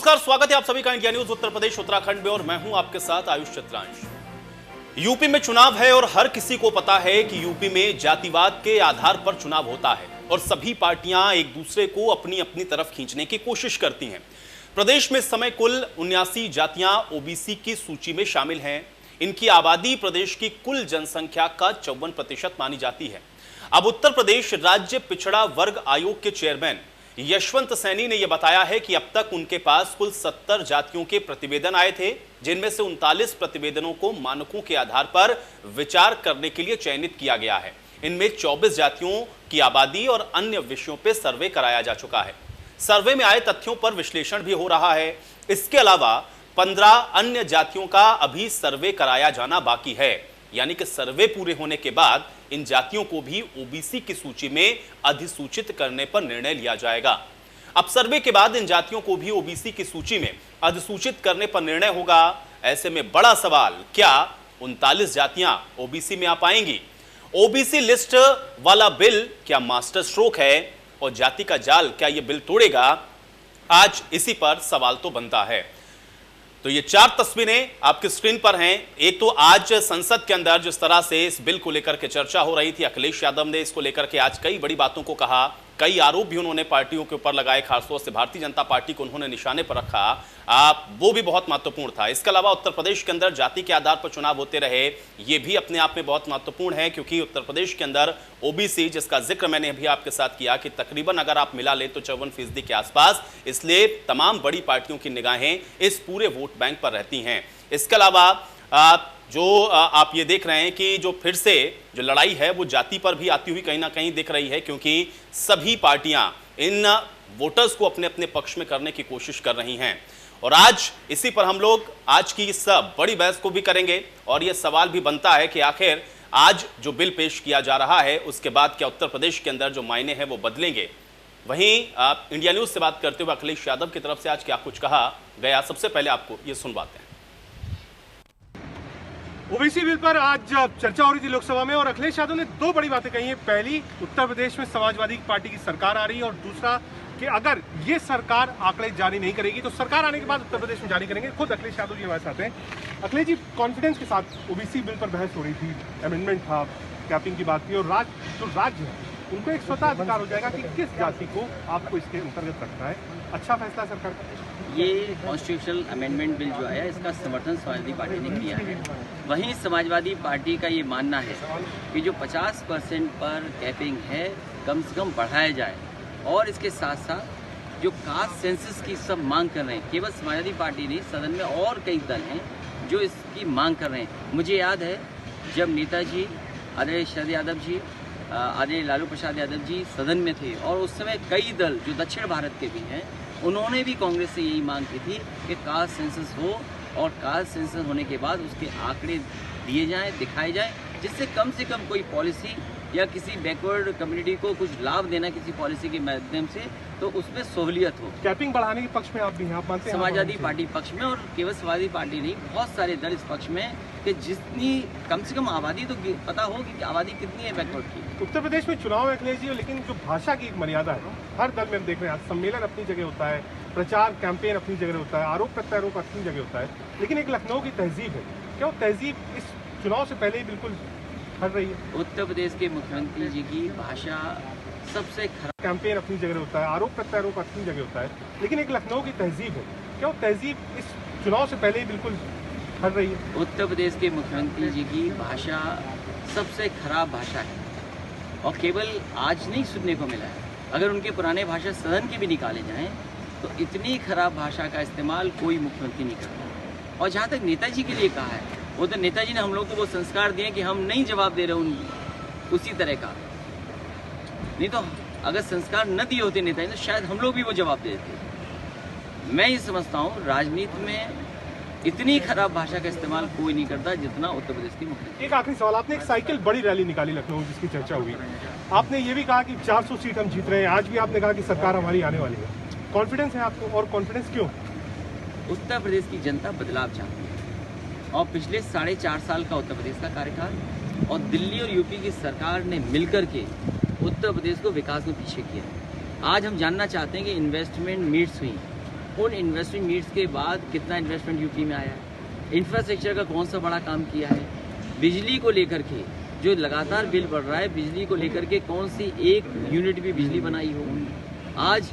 नमस्कार, स्वागत है आप सभी का इंडिया न्यूज उत्तर प्रदेश उत्तराखंड में और मैं हूं आपके साथ आयुष चित्रांश। यूपी में चुनाव है और हर किसी को पता है कि यूपी में जातिवाद के आधार पर चुनाव होता है और सभी पार्टियां एक दूसरे को अपनी अपनी तरफ खींचने की कोशिश करती हैं। प्रदेश में इस समय कुल 79 जातियां ओबीसी की सूची में शामिल हैं। इनकी आबादी प्रदेश की कुल जनसंख्या का 54% मानी जाती है। अब उत्तर प्रदेश राज्य पिछड़ा वर्ग आयोग के चेयरमैन यशवंत सैनी ने यह बताया है कि अब तक उनके पास कुल 70 जातियों के प्रतिवेदन आए थे, जिनमें से 39 प्रतिवेदनों को मानकों के आधार पर विचार करने के लिए चयनित किया गया है। इनमें 24 जातियों की आबादी और अन्य विषयों पर सर्वे कराया जा चुका है। सर्वे में आए तथ्यों पर विश्लेषण भी हो रहा है। इसके अलावा 15 अन्य जातियों का अभी सर्वे कराया जाना बाकी है, यानी कि सर्वे पूरे होने के बाद इन जातियों को भी ओबीसी की सूची में अधिसूचित करने पर निर्णय लिया जाएगा। अब सर्वे के बाद इन जातियों को भी ओबीसी की सूची में अधिसूचित करने पर निर्णय होगा। ऐसे में बड़ा सवाल, क्या 39 जातियां ओबीसी में आ पाएंगी? ओबीसी लिस्ट वाला बिल क्या मास्टर स्ट्रोक है और जाति का जाल क्या यह बिल तोड़ेगा? आज इसी पर सवाल तो बनता है। तो ये 4 तस्वीरें आपकी स्क्रीन पर हैं। एक तो आज संसद के अंदर जिस तरह से इस बिल को लेकर के चर्चा हो रही थी, अखिलेश यादव ने इसको लेकर के आज कई बड़ी बातों को कहा, कई आरोप भी उन्होंने पार्टियों के ऊपर लगाए, खासतौर से भारतीय जनता पार्टी को उन्होंने निशाने पर रखा। वो भी बहुत महत्वपूर्ण था। इसके अलावा उत्तर प्रदेश के अंदर जाति के आधार पर चुनाव होते रहे, ये भी अपने आप में बहुत महत्वपूर्ण है, क्योंकि उत्तर प्रदेश के अंदर ओबीसी, जिसका जिक्र मैंने अभी आपके साथ किया कि तकरीबन अगर आप मिला ले तो 54% के आसपास, इसलिए तमाम बड़ी पार्टियों की निगाहें इस पूरे वोट बैंक पर रहती हैं। इसके अलावा आप ये देख रहे हैं कि जो फिर से जो लड़ाई है वो जाति पर भी आती हुई कहीं ना कहीं दिख रही है, क्योंकि सभी पार्टियां इन वोटर्स को अपने अपने पक्ष में करने की कोशिश कर रही हैं। और आज इसी पर हम लोग आज की इस बड़ी बहस को भी करेंगे और यह सवाल भी बनता है कि आखिर आज जो बिल पेश किया जा रहा है उसके बाद क्या उत्तर प्रदेश के अंदर जो मायने हैं वो बदलेंगे। वहीं इंडिया न्यूज से बात करते हुए अखिलेश यादव की तरफ से आज क्या कुछ कहा गया, सबसे पहले आपको ये सुनवाते हैं। ओबीसी बिल पर आज चर्चा हो रही थी लोकसभा में और अखिलेश यादव ने 2 बड़ी बातें कही हैं। पहली, उत्तर प्रदेश में समाजवादी पार्टी की सरकार आ रही है और दूसरा कि अगर ये सरकार आंकड़े जारी नहीं करेगी तो सरकार आने के बाद उत्तर प्रदेश में जारी करेंगे। खुद अखिलेश यादव जी हमारे साथ हैं। अखिलेश जी, कॉन्फिडेंस के साथ ओबीसी बिल पर बहस हो रही थी, अमेंडमेंट था, कैपिंग की बात थी और जो राज्य है उनको एक स्वतः अधिकार हो जाएगा कि किस जाति को आपको इसके अंतर्गत रखना है। अच्छा फैसला सरकार का। ये कॉन्स्टिट्यूशनल अमेंडमेंट बिल जो आया, इसका समर्थन समाजवादी पार्टी ने किया है। वहीं समाजवादी पार्टी का ये मानना है कि जो 50% पर कैपिंग है कम से कम बढ़ाया जाए और इसके साथ साथ जो कास्ट सेंसस की सब मांग कर रहे हैं, केवल समाजवादी पार्टी नहीं, सदन में और कई दल हैं जो इसकी मांग कर रहे हैं। मुझे याद है जब नेताजी आदरणीय शरद यादव जी, आदरणीय लालू प्रसाद यादव जी सदन में थे और उस समय कई दल जो दक्षिण भारत के भी हैं, उन्होंने भी कांग्रेस से यही मांग की थी कि कास्ट सेंसस हो और कास्ट सेंसस होने के बाद उसके आंकड़े दिए जाएं, दिखाए जाएं, जिससे कम से कम कोई पॉलिसी या किसी बैकवर्ड कम्युनिटी को कुछ लाभ देना किसी पॉलिसी के माध्यम से, तो उसमें सहूलियत हो। कैपिंग बढ़ाने के पक्ष में आप भी हैं, आप मानते हैं? समाजवादी पार्टी पक्ष में, और केवल समाजवादी पार्टी नहीं, बहुत सारे दल इस पक्ष में कि जितनी कम से कम आबादी तो पता हो कि आबादी कितनी है बैकवर्ड की। उत्तर प्रदेश में चुनाव है अखिलेश जी, लेकिन जो भाषा की एक मर्यादा है, हर दल में हम देख रहे हैं, सम्मेलन अपनी जगह होता है, प्रचार कैंपेन अपनी जगह होता है, आरोप प्रत्यारोप अपनी जगह होता है, लेकिन एक लखनऊ की तहजीब है। क्या वो तहजीब इस चुनाव से पहले ही बिल्कुल हट रही है? उत्तर प्रदेश के मुख्यमंत्री जी की भाषा सबसे खराब, कैंपेन अपनी जगह होता है, आरोप प्रत्यारोप अपनी जगह होता है, लेकिन एक लखनऊ की तहजीब है। क्या वो तहजीब इस चुनाव से पहले ही बिल्कुल हट रही है? उत्तर प्रदेश के मुख्यमंत्री जी की भाषा सबसे खराब भाषा है और केवल आज नहीं सुनने को मिला है। अगर उनके पुराने भाषा सदन के भी निकाले जाएं तो इतनी खराब भाषा का इस्तेमाल कोई मुख्यमंत्री नहीं करता। और जहाँ तक नेताजी के लिए कहा है, वो तो नेताजी ने हम लोग को वो संस्कार दिए कि हम नहीं जवाब दे रहे उसी तरह का, नहीं तो अगर संस्कार न दिए होते नेताजी तो शायद हम लोग भी वो जवाब दे देते। मैं ये समझता हूँ राजनीति में इतनी खराब भाषा का इस्तेमाल कोई नहीं करता जितना उत्तर प्रदेश की मुख्यमंत्री। एक आखिरी सवाल, आपने एक साइकिल बड़ी रैली निकाली लखनऊ जिसकी चर्चा हुई, आपने ये भी कहा कि 400 सीट हम जीत रहे हैं, आज भी आपने कहा कि सरकार हमारी आने वाली है। कॉन्फिडेंस है आपको, और कॉन्फिडेंस क्यों? उत्तर प्रदेश की जनता बदलाव चाहती है और पिछले 4.5 साल का उत्तर प्रदेश का कार्यकाल और दिल्ली और यूपी की सरकार ने मिलकर के उत्तर प्रदेश को विकास में पीछे किया। आज हम जानना चाहते हैं कि इन्वेस्टमेंट मीट्स हुई, उन इन्वेस्टमेंट नीड्स के बाद कितना इन्वेस्टमेंट यूपी में आया है, इंफ्रास्ट्रक्चर का कौन सा बड़ा काम किया है, बिजली को लेकर के जो लगातार बिल बढ़ रहा है, बिजली को लेकर के कौन सी एक यूनिट भी बिजली बनाई हो। आज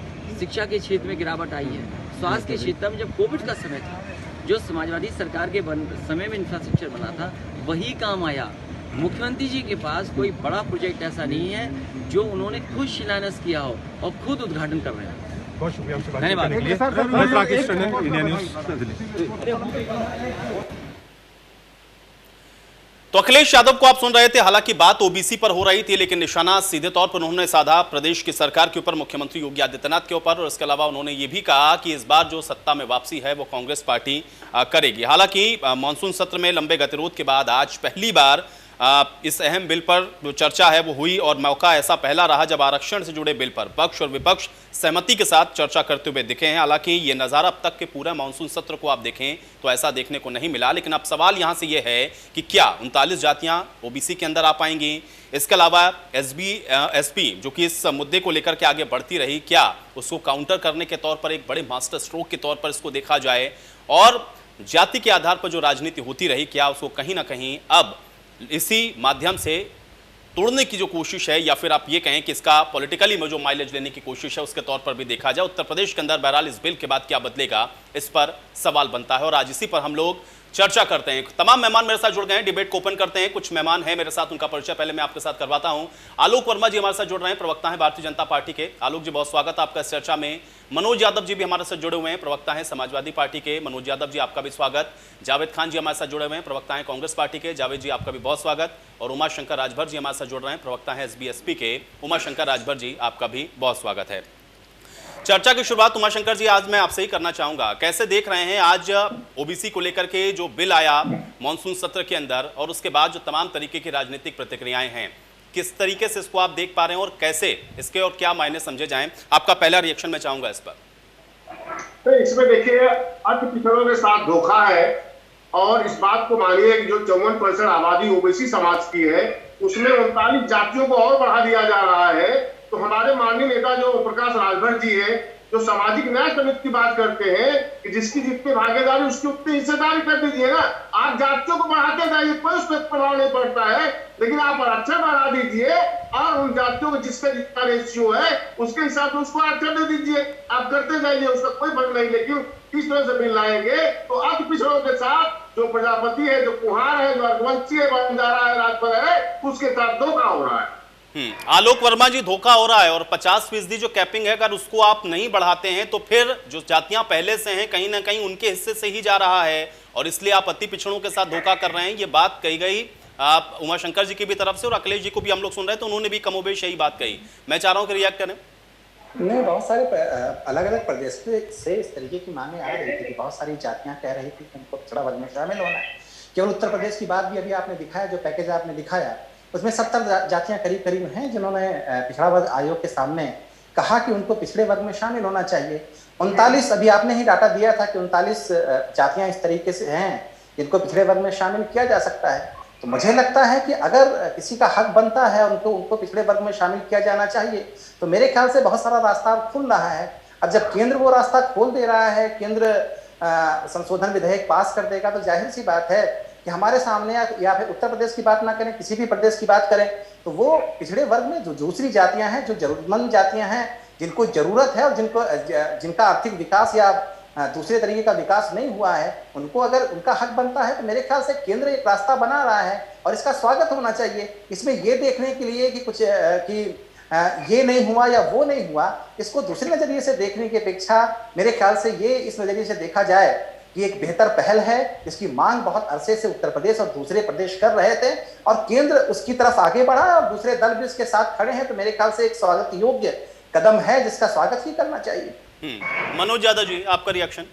शिक्षा के क्षेत्र में गिरावट आई है, स्वास्थ्य के क्षेत्र में जब कोविड का समय था, जो समाजवादी सरकार के समय में इंफ्रास्ट्रक्चर बना था वही काम आया। मुख्यमंत्री जी के पास कोई बड़ा प्रोजेक्ट ऐसा नहीं है जो उन्होंने खुद शिलान्यास किया हो और खुद उद्घाटन कर रहे हैं। बहुत शुक्रिया आपसे बात धन्यवाद। करने के लिए। मैं राकेश टंडन, इंडिया न्यूज़, दिल्ली। तो अखिलेश यादव को आप सुन रहे थे। हालांकि बात ओबीसी पर हो रही थी, लेकिन निशाना सीधे तौर पर उन्होंने साधा प्रदेश की सरकार के ऊपर, मुख्यमंत्री योगी आदित्यनाथ के ऊपर। और इसके अलावा उन्होंने ये भी कहा कि इस बार जो सत्ता में वापसी है वो कांग्रेस पार्टी करेगी। हालांकि मानसून सत्र में लंबे गतिरोध के बाद आज पहली बार इस अहम बिल पर जो चर्चा है वो हुई, और मौका ऐसा पहला रहा जब आरक्षण से जुड़े बिल पर पक्ष और विपक्ष सहमति के साथ चर्चा करते हुए दिखे हैं। हालांकि ये नज़ारा अब तक के पूरा मानसून सत्र को आप देखें तो ऐसा देखने को नहीं मिला। लेकिन अब सवाल यहाँ से ये है कि क्या 39 जातियाँ ओबीसी के अंदर आ पाएंगी? इसके अलावा एसपी जो कि इस मुद्दे को लेकर के आगे बढ़ती रही, क्या उसको काउंटर करने के तौर पर एक बड़े मास्टर स्ट्रोक के तौर पर इसको देखा जाए? और जाति के आधार पर जो राजनीति होती रही, क्या उसको कहीं ना कहीं अब इसी माध्यम से तोड़ने की जो कोशिश है, या फिर आप ये कहें कि इसका पॉलिटिकली में जो माइलेज लेने की कोशिश है उसके तौर पर भी देखा जाए? उत्तर प्रदेश के अंदर बहरहाल इस बिल के बाद क्या बदलेगा, इस पर सवाल बनता है, और आज इसी पर हम लोग चर्चा करते हैं। तमाम मेहमान मेरे साथ जुड़ गए हैं, डिबेट को ओपन करते हैं। कुछ मेहमान हैं मेरे साथ, उनका परिचय पहले मैं आपके साथ करवाता हूं। आलोक वर्मा जी हमारे साथ जुड़ रहे हैं, प्रवक्ता हैं भारतीय जनता पार्टी के। आलोक जी, बहुत स्वागत है आपका इस चर्चा में। मनोज यादव जी भी हमारे साथ जुड़े हुए हैं, प्रवक्ता हैं समाजवादी पार्टी के। मनोज यादव जी, आपका भी स्वागत। जावेद खान जी हमारे साथ जुड़े हुए हैं, प्रवक्ता हैं कांग्रेस पार्टी के। जावेद जी, आपका भी बहुत स्वागत। और उमाशंकर राजभर जी हमारे साथ जुड़ रहे हैं, प्रवक्ता हैं एसबीएसपी के। उमाशंकर राजभर जी, आपका भी बहुत स्वागत है। चर्चा की शुरुआत उमाशंकर जी आज मैं आपसे ही करना चाहूंगा। कैसे देख रहे हैं आज ओबीसी को लेकर के जो बिल आया मॉनसून सत्र के अंदर, और उसके बाद जो तमाम तरीके की राजनीतिक प्रतिक्रियाएं हैं, किस तरीके से इसको आप देख पा रहे हैं और कैसे इसके और क्या मायने समझे जाएं? आपका पहला रिएक्शन मैं चाहूंगा इस पर। तो इसमें देखिए, अति पिछड़ों के साथ धोखा है, और इस बात को मानिए कि जो 54% आबादी ओबीसी समाज की है उसमें 39 जातियों को और बढ़ा दिया जा रहा है। तो हमारे माननीय नेता जो प्रकाश राजभर जी है, जो सामाजिक न्याय समिति की बात करते हैं कि जिसकी जितनी भागीदारी उसकी उतनी हिस्सेदारी कर दीजिए ना। आप जातियों को बढ़ाते जाइए, कोई उस पर प्रभाव नहीं पड़ता है, लेकिन आप आरक्षण बढ़ा दीजिए और उन जातियों को जिसका जितना रेशियो है उसके हिसाब से उसको आरक्षण दे दीजिए। आप करते जाइए, उसका कोई फर्क नहीं। लेकिन किस तरह से बिल लाएंगे तो अति पिछड़ों के साथ जो प्रजापति है, जो कुहार है, जो रघुवंशी है, बंजारा है, राजभर है, उसके साथ धोखा हो रहा है। आलोक वर्मा जी, धोखा हो रहा है, और 50% जो कैपिंग है अगर उसको आप नहीं बढ़ाते हैं तो फिर जो जातियां पहले से हैं कहीं ना कहीं उनके हिस्से से ही जा रहा है, और इसलिए आप अति पिछड़ों के साथ धोखा कर रहे हैं। ये बात कही गई आप उमाशंकर जी की भी तरफ से, और अखिलेश जी को भी हम लोग सुन रहे हैं तो उन्होंने भी कमोबेश यही बात कही। मैं चाह रहा हूँ कि रिएक्ट करें। नहीं, बहुत सारे अलग अलग प्रदेश से इस तरीके की मांगे आ रही थी कि बहुत सारी जातियां कह रही थी कि उनको पिछड़ा वर्ग में शामिल होना है। केवल उत्तर प्रदेश की बात भी अभी आपने दिखाया, जो पैकेज आपने दिखाया उसमें 70 जातियां करीब करीब हैं जिन्होंने पिछड़ा वर्ग आयोग के सामने कहा कि उनको पिछड़े वर्ग में शामिल होना चाहिए। 39, अभी आपने ही डाटा दिया था कि 39 जातियां इस तरीके से हैं जिनको पिछड़े वर्ग में शामिल किया जा सकता है। तो मुझे लगता है कि अगर किसी का हक बनता है उनको पिछड़े वर्ग में शामिल किया जाना चाहिए, तो मेरे ख्याल से बहुत सारा रास्ता खुल रहा है। अब जब केंद्र वो रास्ता खोल दे रहा है, केंद्र संशोधन विधेयक पास कर देगा, तो जाहिर सी बात है कि हमारे सामने, या फिर उत्तर प्रदेश की बात ना करें, किसी भी प्रदेश की बात करें, तो वो पिछड़े वर्ग में जो दूसरी जातियां हैं, जो जरूरतमंद जातियां हैं, जिनको जरूरत है और जिनका आर्थिक विकास या दूसरे तरीके का विकास नहीं हुआ है, उनको अगर उनका हक बनता है तो मेरे ख्याल से केंद्र एक रास्ता बना रहा है और इसका स्वागत होना चाहिए। इसमें ये देखने के लिए कि कुछ ये नहीं हुआ या वो नहीं हुआ, इसको दूसरे नजरिए से देखने की अपेक्षा मेरे ख्याल से ये इस नजरिए से देखा जाए कि एक बेहतर पहल है, जिसकी मांग बहुत अरसे से उत्तर प्रदेश और दूसरे प्रदेश कर रहे थे, और केंद्र उसकी तरफ आगे बढ़ा है और दूसरे दल भी उसके साथ खड़े हैं। तो मेरे ख्याल से एक स्वागत योग्य कदम है जिसका स्वागत ही करना चाहिए। मनोज यादव जी, आपका रिएक्शन।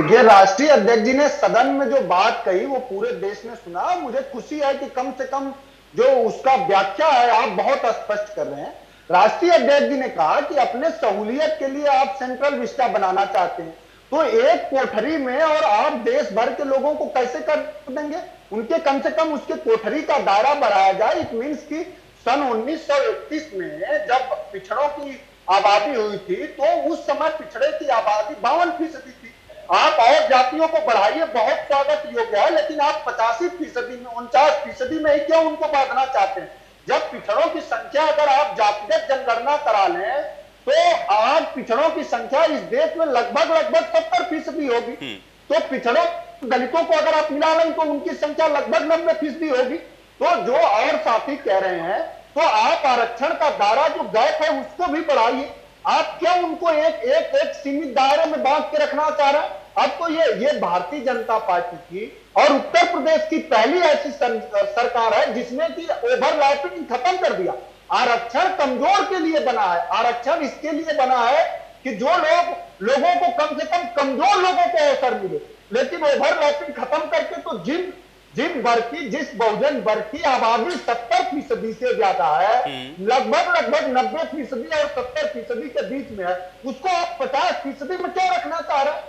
ये राष्ट्रीय अध्यक्ष जी ने सदन में जो बात कही वो पूरे देश ने सुना। मुझे खुशी है कि कम से कम जो उसका व्याख्या है आप बहुत स्पष्ट कर रहे हैं। राष्ट्रीय अध्यक्ष जी ने कहा कि अपने सहूलियत के लिए आप सेंट्रल विस्टा बनाना चाहते हैं, तो एक कोठरी में और आप देश भर के लोगों को कैसे कर देंगे? उनके कम से कम उसके कोठरी का दायरा बढ़ाया जाए। इट मीन्स कि सन 1931 में जब पिछड़ों की आबादी हुई थी तो उस समय पिछड़े की आबादी 52% थी। आप और जातियों को बढ़ाइए, बहुत स्वागत योग्य है, लेकिन आप 85% में 49% में ही क्यों उनको बांधना चाहते हैं? जब पिछड़ों की संख्या अगर आप जातिगत जनगणना करा लें तो आज पिछड़ों की संख्या इस देश में लगभग 70% होगी। तो पिछड़ों दलितों को अगर आप मिला लें तो उनकी संख्या लगभग 90% होगी। तो जो और साथी कह रहे हैं तो आप आरक्षण का दायरा जो गैप है उसको भी बढ़ाइए। आप क्यों उनको एक सीमित दायरे में बांध के रखना चाह रहे हैं? अब तो ये भारतीय जनता पार्टी की और उत्तर प्रदेश की पहली ऐसी सरकार है जिसने की ओवरलैपिंग खत्म कर दिया। आरक्षण कमजोर के लिए बना है, आरक्षण इसके लिए बना है कि जो लोगों को कम से कम कमजोर लोगों को अवसर मिले, लेकिन ओवरलैपिंग खत्म करके तो जिस बहुजन वर्ग की आबादी 70% से ज्यादा है, लगभग 90% और 70% के बीच में है, उसको आप 50% में क्यों रखना चाह रहे हैं?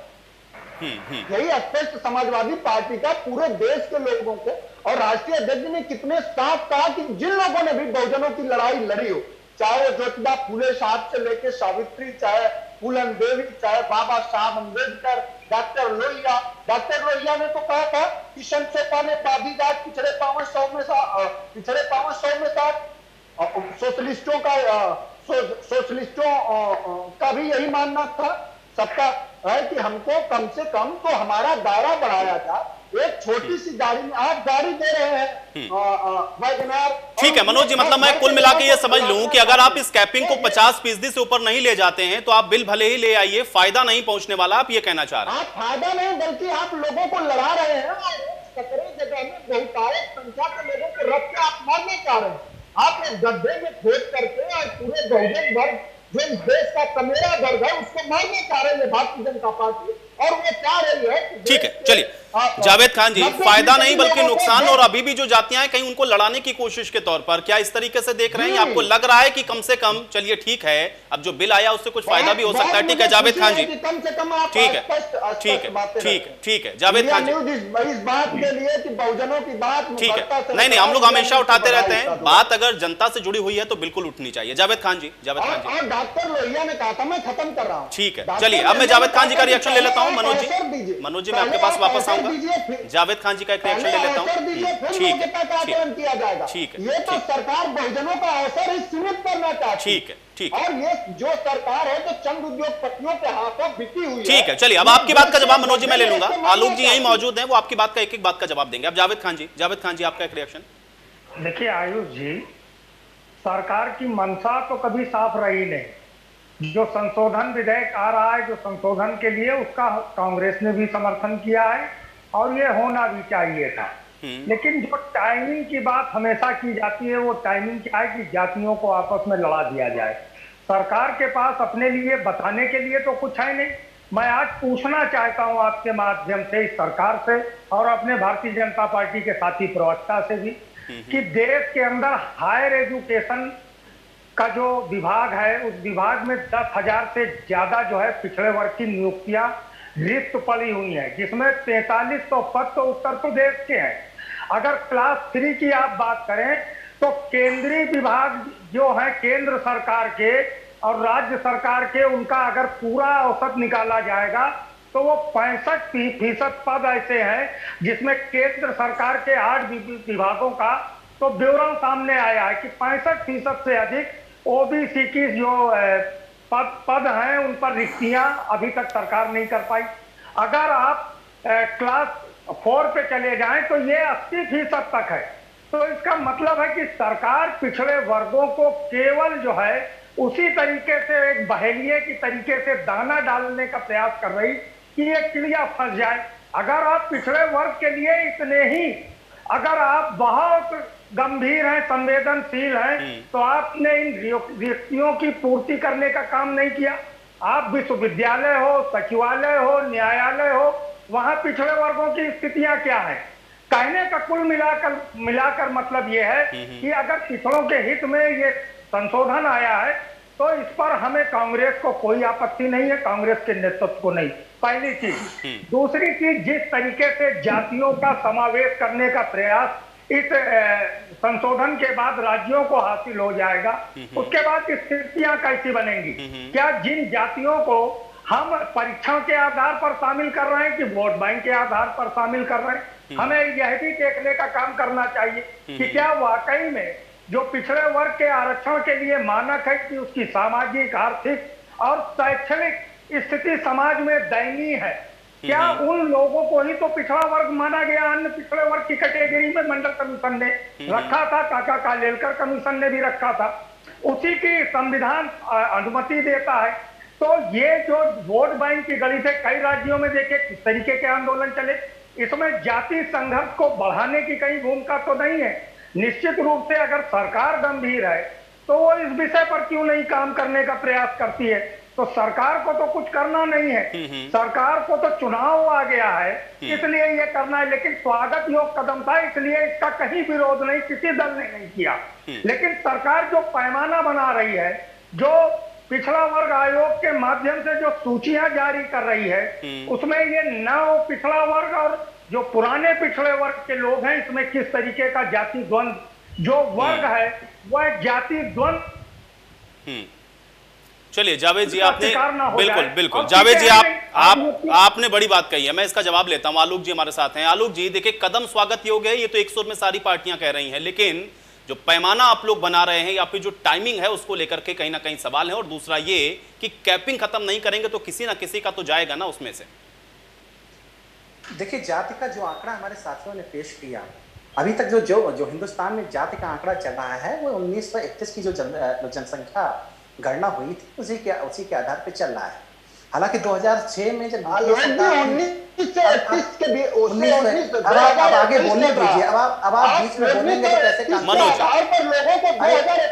यही स्पष्ट समाजवादी पार्टी का पूरे देश के लोगों को और राष्ट्रीय अध्यक्ष ने कितने साफ कहा कि जिन लोगों ने भी बहुजनों की लड़ाई लड़ी हो, चाहे वो ज्योतिबा फूले साहब से लेकर सावित्री, चाहे फूलन देवी, चाहे बाबा साहब अम्बेडकर, डॉक्टर लोहिया ने तो कहा था कि संक्षेपा ने पाटीदार पिछड़े पावन 100 में साथ सोशलिस्टों का भी यही मानना था सबका है कि हमको कम से कम तो हमारा दायरा बढ़ाया था। एक छोटी सी गाड़ी में आप गाड़ी दे रहे हैं वैगनआर। ठीक है मनोज जी, मतलब मैं कुल मिला के ये समझ लूं कि अगर आप इस कैपिंग को 50% से ऊपर नहीं ले जाते हैं तो आप बिल भले ही ले आइए, फायदा नहीं पहुंचने वाला, आप ये कहना चाह रहे हैं? आप फायदा नहीं बल्कि आप लोगों को लड़ा रहे हैं और सकरे जगह में बहुतायत संख्या के लोगों को रख के आप मारने चाह रहे हैं। आप एक गड्ढे में खोद करके और पूरे बहुजन वर्ग जो इस देश का कमेरा वर्ग है उसको मारने चाह रहे हैं भारतीय जनता पार्टी, और वो चाह रही है। ठीक है, चलिए जावेद खान जी, फायदा नहीं बल्कि नुकसान, और अभी भी जो जातियां हैं कहीं उनको लड़ाने की कोशिश के तौर पर क्या इस तरीके से देख रहे हैं? आपको लग रहा है कि कम से कम चलिए ठीक है, अब जो बिल आया उससे कुछ फायदा भी हो सकता है। ठीक है जावेद खान जी, कम से कम आप ठीक है जावेद खान जी, इस बात के लिए कि बहुजनों की बात ठीक है, नहीं हम लोग हमेशा उठाते रहते हैं, बात अगर जनता से जुड़ी हुई है तो बिल्कुल उठनी चाहिए। जावेद खान जी डॉक्टर लोहिया ने कहा था, मैं खत्म कर रहा हूँ। ठीक है, चलिए अब मैं जावेद खान जी का रिएक्शन ले लेता हूँ। मनोज जी मैं आपके पास वापस आऊंगा, जावेद खान जी का एक रिएक्शन ले लेता हूँ। ठीक है, ये तो सरकार बहुजनों का अवसर ही सीमित करना चाहती है। ठीक है, और ये जो सरकार है तो चंद उद्योगपतियों के हाथों बिकी हुई है। ठीक है, चलिए अब आपकी बात का जवाब मनोज जी मैं ले लूंगा। आलोक जी यही मौजूद हैं, वो आपकी बात का एक बात का जवाब देंगे। अब जावेद खान जी आपका एक रिएक्शन। देखिए आयुष जी, सरकार की मंशा तो कभी साफ रही नहीं। जो संशोधन विधेयक आ रहा है, जो संशोधन के लिए उसका कांग्रेस ने भी समर्थन किया है और ये होना भी चाहिए था। लेकिन जो टाइमिंग की बात हमेशा की जाती है, वो टाइमिंग क्या है कि जातियों को आपस में लड़ा दिया जाए। सरकार के पास अपने लिए बताने के लिए तो कुछ है नहीं। मैं आज पूछना चाहता हूं आपके माध्यम से इस सरकार से और अपने भारतीय जनता पार्टी के साथी प्रवक्ता से भी कि देश के अंदर हायर एजुकेशन का जो विभाग है, उस विभाग में 10,000 से ज्यादा जो है पिछड़े वर्ग की नियुक्तियां रिक्त पड़ी हुई हैं, जिसमें 4300 पद तो उत्तर प्रदेश के हैं। अगर क्लास 3 की आप बात करें तो केंद्रीय विभाग जो है केंद्र सरकार के और राज्य सरकार के, उनका अगर पूरा औसत निकाला जाएगा तो वो 65% पद ऐसे हैं जिसमें केंद्र सरकार के 8 विभागों का तो ब्यौरा सामने आया है कि 65% से अधिक ओबीसी की जो पद हैं उन पर रिक्तियां अभी तक सरकार नहीं कर पाई। अगर आप क्लास 4 पे चले जाएं तो ये 80% तक है। तो इसका मतलब है कि सरकार पिछड़े वर्गों को केवल जो है उसी तरीके से एक बहेलिए की तरीके से दाना डालने का प्रयास कर रही कि ये चिड़िया फंस जाए। अगर आप पिछड़े वर्ग के लिए इतने ही अगर आप बहुत गंभीर हैं, संवेदनशील हैं, तो आपने इन रिक्तियों की पूर्ति करने का काम नहीं किया। आप विश्वविद्यालय हो, सचिवालय हो, न्यायालय हो, वहां पिछड़े वर्गों की स्थितियां क्या है? कहने का कुल मिलाकर मतलब यह है कि अगर पिछड़ों के हित में ये संशोधन आया है तो इस पर हमें कांग्रेस को कोई आपत्ति नहीं है, कांग्रेस के नेतृत्व को नहीं। पहली चीज। दूसरी चीज, जिस तरीके से जातियों का समावेश करने का प्रयास इस संशोधन के बाद राज्यों को हासिल हो जाएगा, उसके बाद स्थितियां कैसी बनेंगी? क्या जिन जातियों को हम परीक्षण के आधार पर शामिल कर रहे हैं कि वोट बैंक के आधार पर शामिल कर रहे हैं, हमें यह भी देखने का काम करना चाहिए कि क्या वाकई में जो पिछड़े वर्ग के आरक्षण के लिए मानक है कि उसकी सामाजिक, आर्थिक और शैक्षणिक स्थिति समाज में दयनीय है, क्या उन लोगों को ही तो पिछड़ा वर्ग माना गया? अन्य पिछड़े वर्ग की कैटेगरी में मंडल कमीशन ने रखा था, काका कालेलकर कमीशन ने भी रखा था, उसी की संविधान अनुमति देता है। तो ये जो वोट बैंक की गणित है, कई राज्यों में देखे किस तरीके के आंदोलन चले, इसमें जाति संघर्ष को बढ़ाने की कहीं भूमिका तो नहीं है। निश्चित रूप से अगर सरकार गंभीर है तो वो इस विषय पर क्यों नहीं काम करने का प्रयास करती है? तो सरकार को तो कुछ करना नहीं है, सरकार को तो चुनाव आ गया है इसलिए ये करना है, लेकिन स्वागत योग कदम था इसलिए इसका कहीं विरोध नहीं, किसी दल ने नहीं किया। लेकिन सरकार जो पैमाना बना रही है, जो पिछड़ा वर्ग आयोग के माध्यम से जो सूचियां जारी कर रही है, उसमें ये नव पिछड़ा वर्ग और जो पुराने पिछड़े वर्ग के लोग हैं, इसमें किस तरीके का जाति द्वंद्व जो वर्ग है वह जाति द्वंद्व। चलिए जावेद जी, आपने बिल्कुल बिल्कुल जावेद जी आपने बड़ी बात कही है, मैं इसका जवाब लेता हूं। आलोक जी हमारे साथ हैं। आलोक जी देखिए, कदम स्वागत योग्य है, ये तो एक सुर में सारी पार्टियां कह रही हैं, लेकिन जो पैमाना आप लोग बना रहे हैं या फिर जो टाइमिंग है उसको लेकर के कहीं ना कहीं सवाल है। और दूसरा ये कि कैपिंग खत्म नहीं करेंगे तो किसी ना किसी का तो जाएगा ना उसमें से। देखिए, जाति का जो आंकड़ा हमारे साथियों ने पेश किया, अभी तक जो हिंदुस्तान में जाति का आंकड़ा चल रहा है वो 1931 की जो जनसंख्या गणना हुई थी उसी के आधार पे चल रहा है। हालांकि 2006 में जब अब आगे बोलने दीजिए, अब आप बीच में बोलेंगे तो कैसे काम?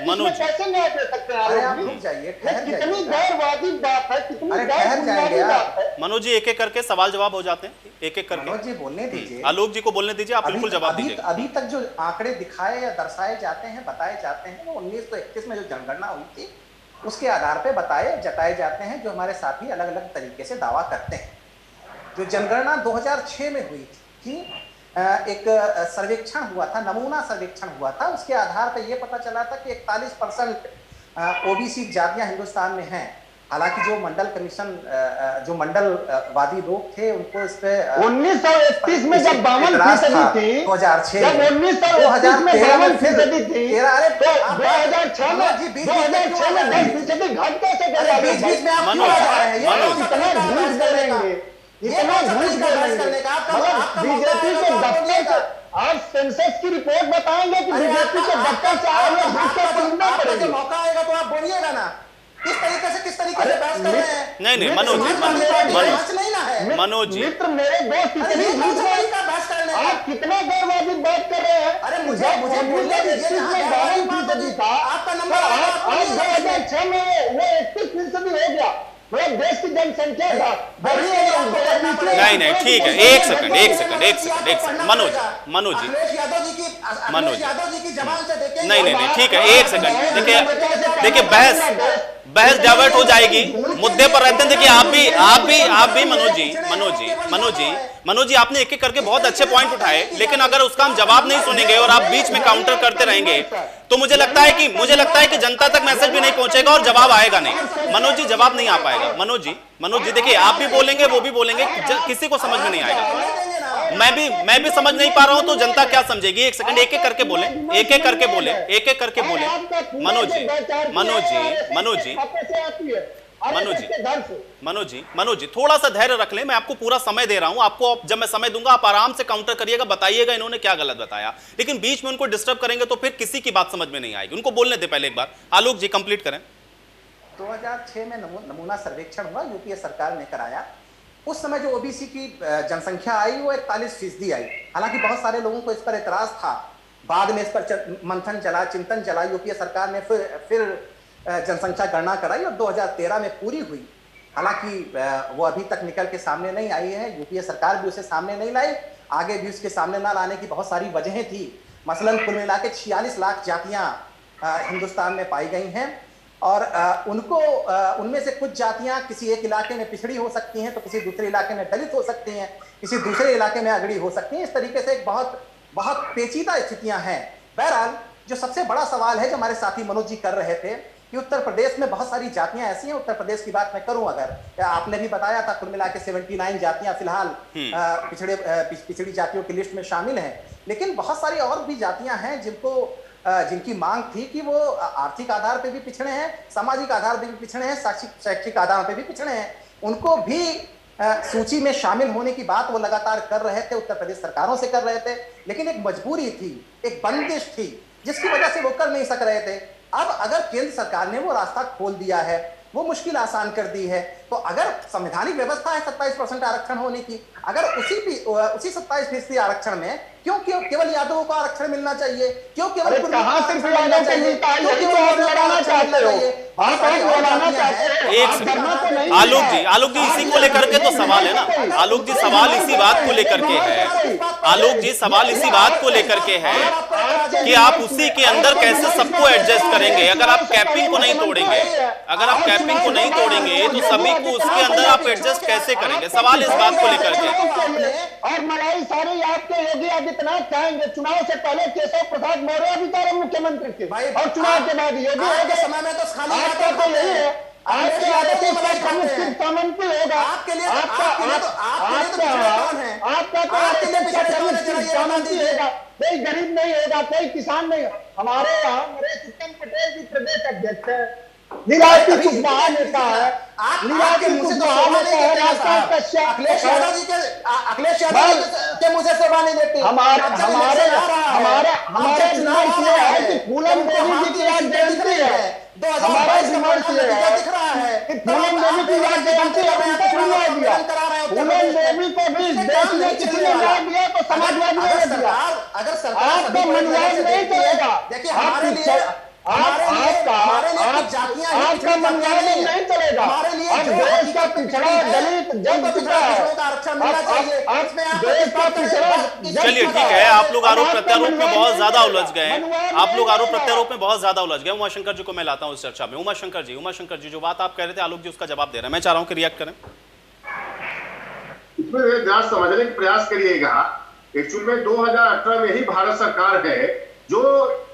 मनोज कैसे न्याय दे सकते हैं? अरे आप रुक जाइए, कितनी गैरवादी बात है, कितनी ठहर जाएंगे आप। मनोज जी एक एक करके सवाल जवाब हो जाते हैं, एक एक करके। मनोज जी बोलने दीजिए, आलोक जी को बोलने दीजिए, आप बिल्कुल जवाब दीजिए। अभी तक जो आंकड़े दिखाए या दर्शाए जाते हैं, बताए जाते हैं, वो 1931 में जो जनगणना हुई थी उसके आधार पे जताए जाते हैं, जो हमारे साथी अलग अलग तरीके से दावा करते हैं। जो जनगणना 2006 में हुई थी, एक सर्वेक्षण हुआ था, नमूना सर्वेक्षण हुआ था, उसके आधार पर यह पता चला था कि 41% ओबीसी जातियां हिंदुस्तान में हैं। हालांकि जो मंडल कमीशन, जो मंडलवादी लोग थे, उनको इस पे 1931 में जब 52% थी, 2006 जब 1931 में 52% थी, 2006 में 10% घट कैसे गया? बीच में आप क्यों आ रहे हैं? इतना झूठ बोलेंगे, इतना झूठ बोलेंगे। मतलब बीजेपी के दफ्तर से आप सेंसस की रिपोर्ट बताएंगे कि बीजेपी के दफ्तर से आए हुए झूठ का सुनना पड़ेगा। मौका आएगा तो आप बोलिएगा ना, किस तरीके से बहस कर रहे हैं? नहीं मनोज जी मित्र, मेरे दोस्त इतनी बहस कर रहे हैं, आप कितना गैरवादी बात कर रहे हैं? अरे मुझे बोलने दीजिए, आपका नंबर आज 2006 में वो 31% हो गया। मतलब देश की जनसंख्या नहीं ठीक है, एक सेकंड मनोज जी नहीं ठीक है, एक सेकंड। देखिए बहस डाइवर्ट हो जाएगी, मुद्दे पर रहते हैं। देखिए आप भी मनोज जी आपने एक एक करके बहुत अच्छे पॉइंट उठाए, लेकिन अगर उसका हम जवाब नहीं सुनेंगे और आप बीच में काउंटर करते रहेंगे तो मुझे लगता है कि जनता तक मैसेज भी नहीं पहुंचेगा और जवाब आएगा नहीं। मनोज जी जवाब नहीं आ पाएगा। मनोज जी देखिए, आप भी बोलेंगे, वो भी बोलेंगे, किसी को समझ में नहीं आएगा। मैं भी समझ नहीं पा रहा हूं तो जनता क्या समझेगी? एक सेकंड, एक एक करके बोले। मनोज जी थोड़ा सा धैर्य रख लें, मैं आपको पूरा समय दे रहा हूं। आपको जब मैं समय दूंगा आप आराम से काउंटर करिएगा, बताइएगा इन्होंने क्या गलत बताया, लेकिन बीच में उनको डिस्टर्ब करेंगे तो फिर किसी की बात समझ में नहीं आएगी। उनको बोलने दे पहले एक बार। आलोक जी कंप्लीट करें। 2006 में नमूना सर्वेक्षण हुआ, यूपीए सरकार ने कराया। उस समय जो ओबीसी की जनसंख्या आई वो 41% आई। हालांकि बहुत सारे लोगों को इस पर एतराज था, बाद में इस पर मंथन चला, चिंतन चला, यूपीए सरकार ने फिर जनसंख्या गणना कराई और 2013 में पूरी हुई। हालांकि वो अभी तक निकल के सामने नहीं आई है, यूपीए सरकार भी उसे सामने नहीं लाई, आगे भी उसके सामने ना लाने की बहुत सारी वजहें थी। मसलन कुल मिला के 46 लाख जातियां हिंदुस्तान में पाई गई हैं और उनमें से कुछ जातियां किसी एक इलाके में पिछड़ी हो सकती हैं तो किसी दूसरे इलाके में दलित हो सकती हैं, किसी दूसरे इलाके में अगड़ी हो सकती हैं। इस तरीके से एक बहुत बहुत पेचीदा स्थितियां हैं। बहरहाल जो सबसे बड़ा सवाल है जो हमारे साथी मनोज जी कर रहे थे कि उत्तर प्रदेश में बहुत सारी जातियां ऐसी हैं, उत्तर प्रदेश की बात मैं करूं अगर, आपने भी बताया था कुल मिला के 79 जातियां फिलहाल पिछड़ी जातियों की लिस्ट में शामिल हैं, लेकिन बहुत सारी और भी जातियां हैं जिनकी मांग थी कि वो आर्थिक आधार पे भी पिछड़े हैं, सामाजिक आधार पे भी पिछड़े हैं, शैक्षिक आधार पे भी पिछड़े हैं, उनको भी सूची में शामिल होने की बात वो लगातार कर रहे थे, उत्तर प्रदेश सरकारों से कर रहे थे, लेकिन एक मजबूरी थी, एक बंदिश थी जिसकी वजह से वो कर नहीं सक रहे थे। अब अगर केंद्र सरकार ने वो रास्ता खोल दिया है, वो मुश्किल आसान कर दी है, तो अगर संवैधानिक व्यवस्था है 27% आरक्षण होने की, अगर उसी 27% आरक्षण में क्यों केवल यादवों को आरक्षण मिलना चाहिए, क्यों केवल आलोक जी इसी को लेकर के तो सवाल है ना। आलोक जी सवाल इसी बात को लेकर के है, आलोक जी सवाल इसी बात को लेकर के है कि आप उसी के अंदर कैसे सबको एडजस्ट करेंगे। अगर आप कैपिंग को नहीं तोड़ेंगे, अगर आप कैपिंग को नहीं तोड़ेंगे तो सभी को उसके अंदर आप एडजस्ट कैसे करेंगे, सवाल इस बात को लेकर के। और मलाई सारी आपके योगी आदित्यनाथ कहेंगे चुनाव से पहले केशव प्रसाद मौर्य भी तो मुख्यमंत्री थे और चुनाव के बाद योगी के समय में तो खाली यही है आपके सामंती होगा, आपके लिए कोई गरीब नहीं होगा, कोई किसान नहीं। हमारे यहाँ नरेश उत्तम पटेल जी प्रदेश अध्यक्ष है, निराती कुछ महानेता है, निराती कुछ महानेता है, राजस्थान कश्यप अखिलेश यादव जी के मुझे सेवा नहीं देती। हमारे डिमांड ये है कि फूलन देवी जी की आज जयंती है, हमारा डिमांड ये है कि फूलन देवी की आज जयंती है, उनको क्यों न्याय दिया? फूलन देवी को भी देश में किसी ने न्याय दिया तो समाजवादी ने दिया। अगर सरकार आपका मनोरंजन नहीं करेगा, देखिए हमारे लिए आपका मनोरंजन नहीं चलेगा। अब देश का पिछड़ा दलित जग चुका है, देश का पिछड़ा। चलिए ठीक है, आप लोग आरोप प्रत्यारोप में बहुत ज्यादा उलझ गए हैं, आप लोग आरोप प्रत्यारोप में बहुत ज्यादा उलझ गए। उमाशंकर जी को मैं लाता हूं इस चर्चा में। उमाशंकर जी जो बात आप कह रहे थे आलोक जी उसका जवाब दे रहे हैं, मैं चाह रहा हूं कि रिएक्ट करें। इसमें ध्यान समझने का प्रयास करिएगा। एक्चुअल में 2018 में ही भारत सरकार है जो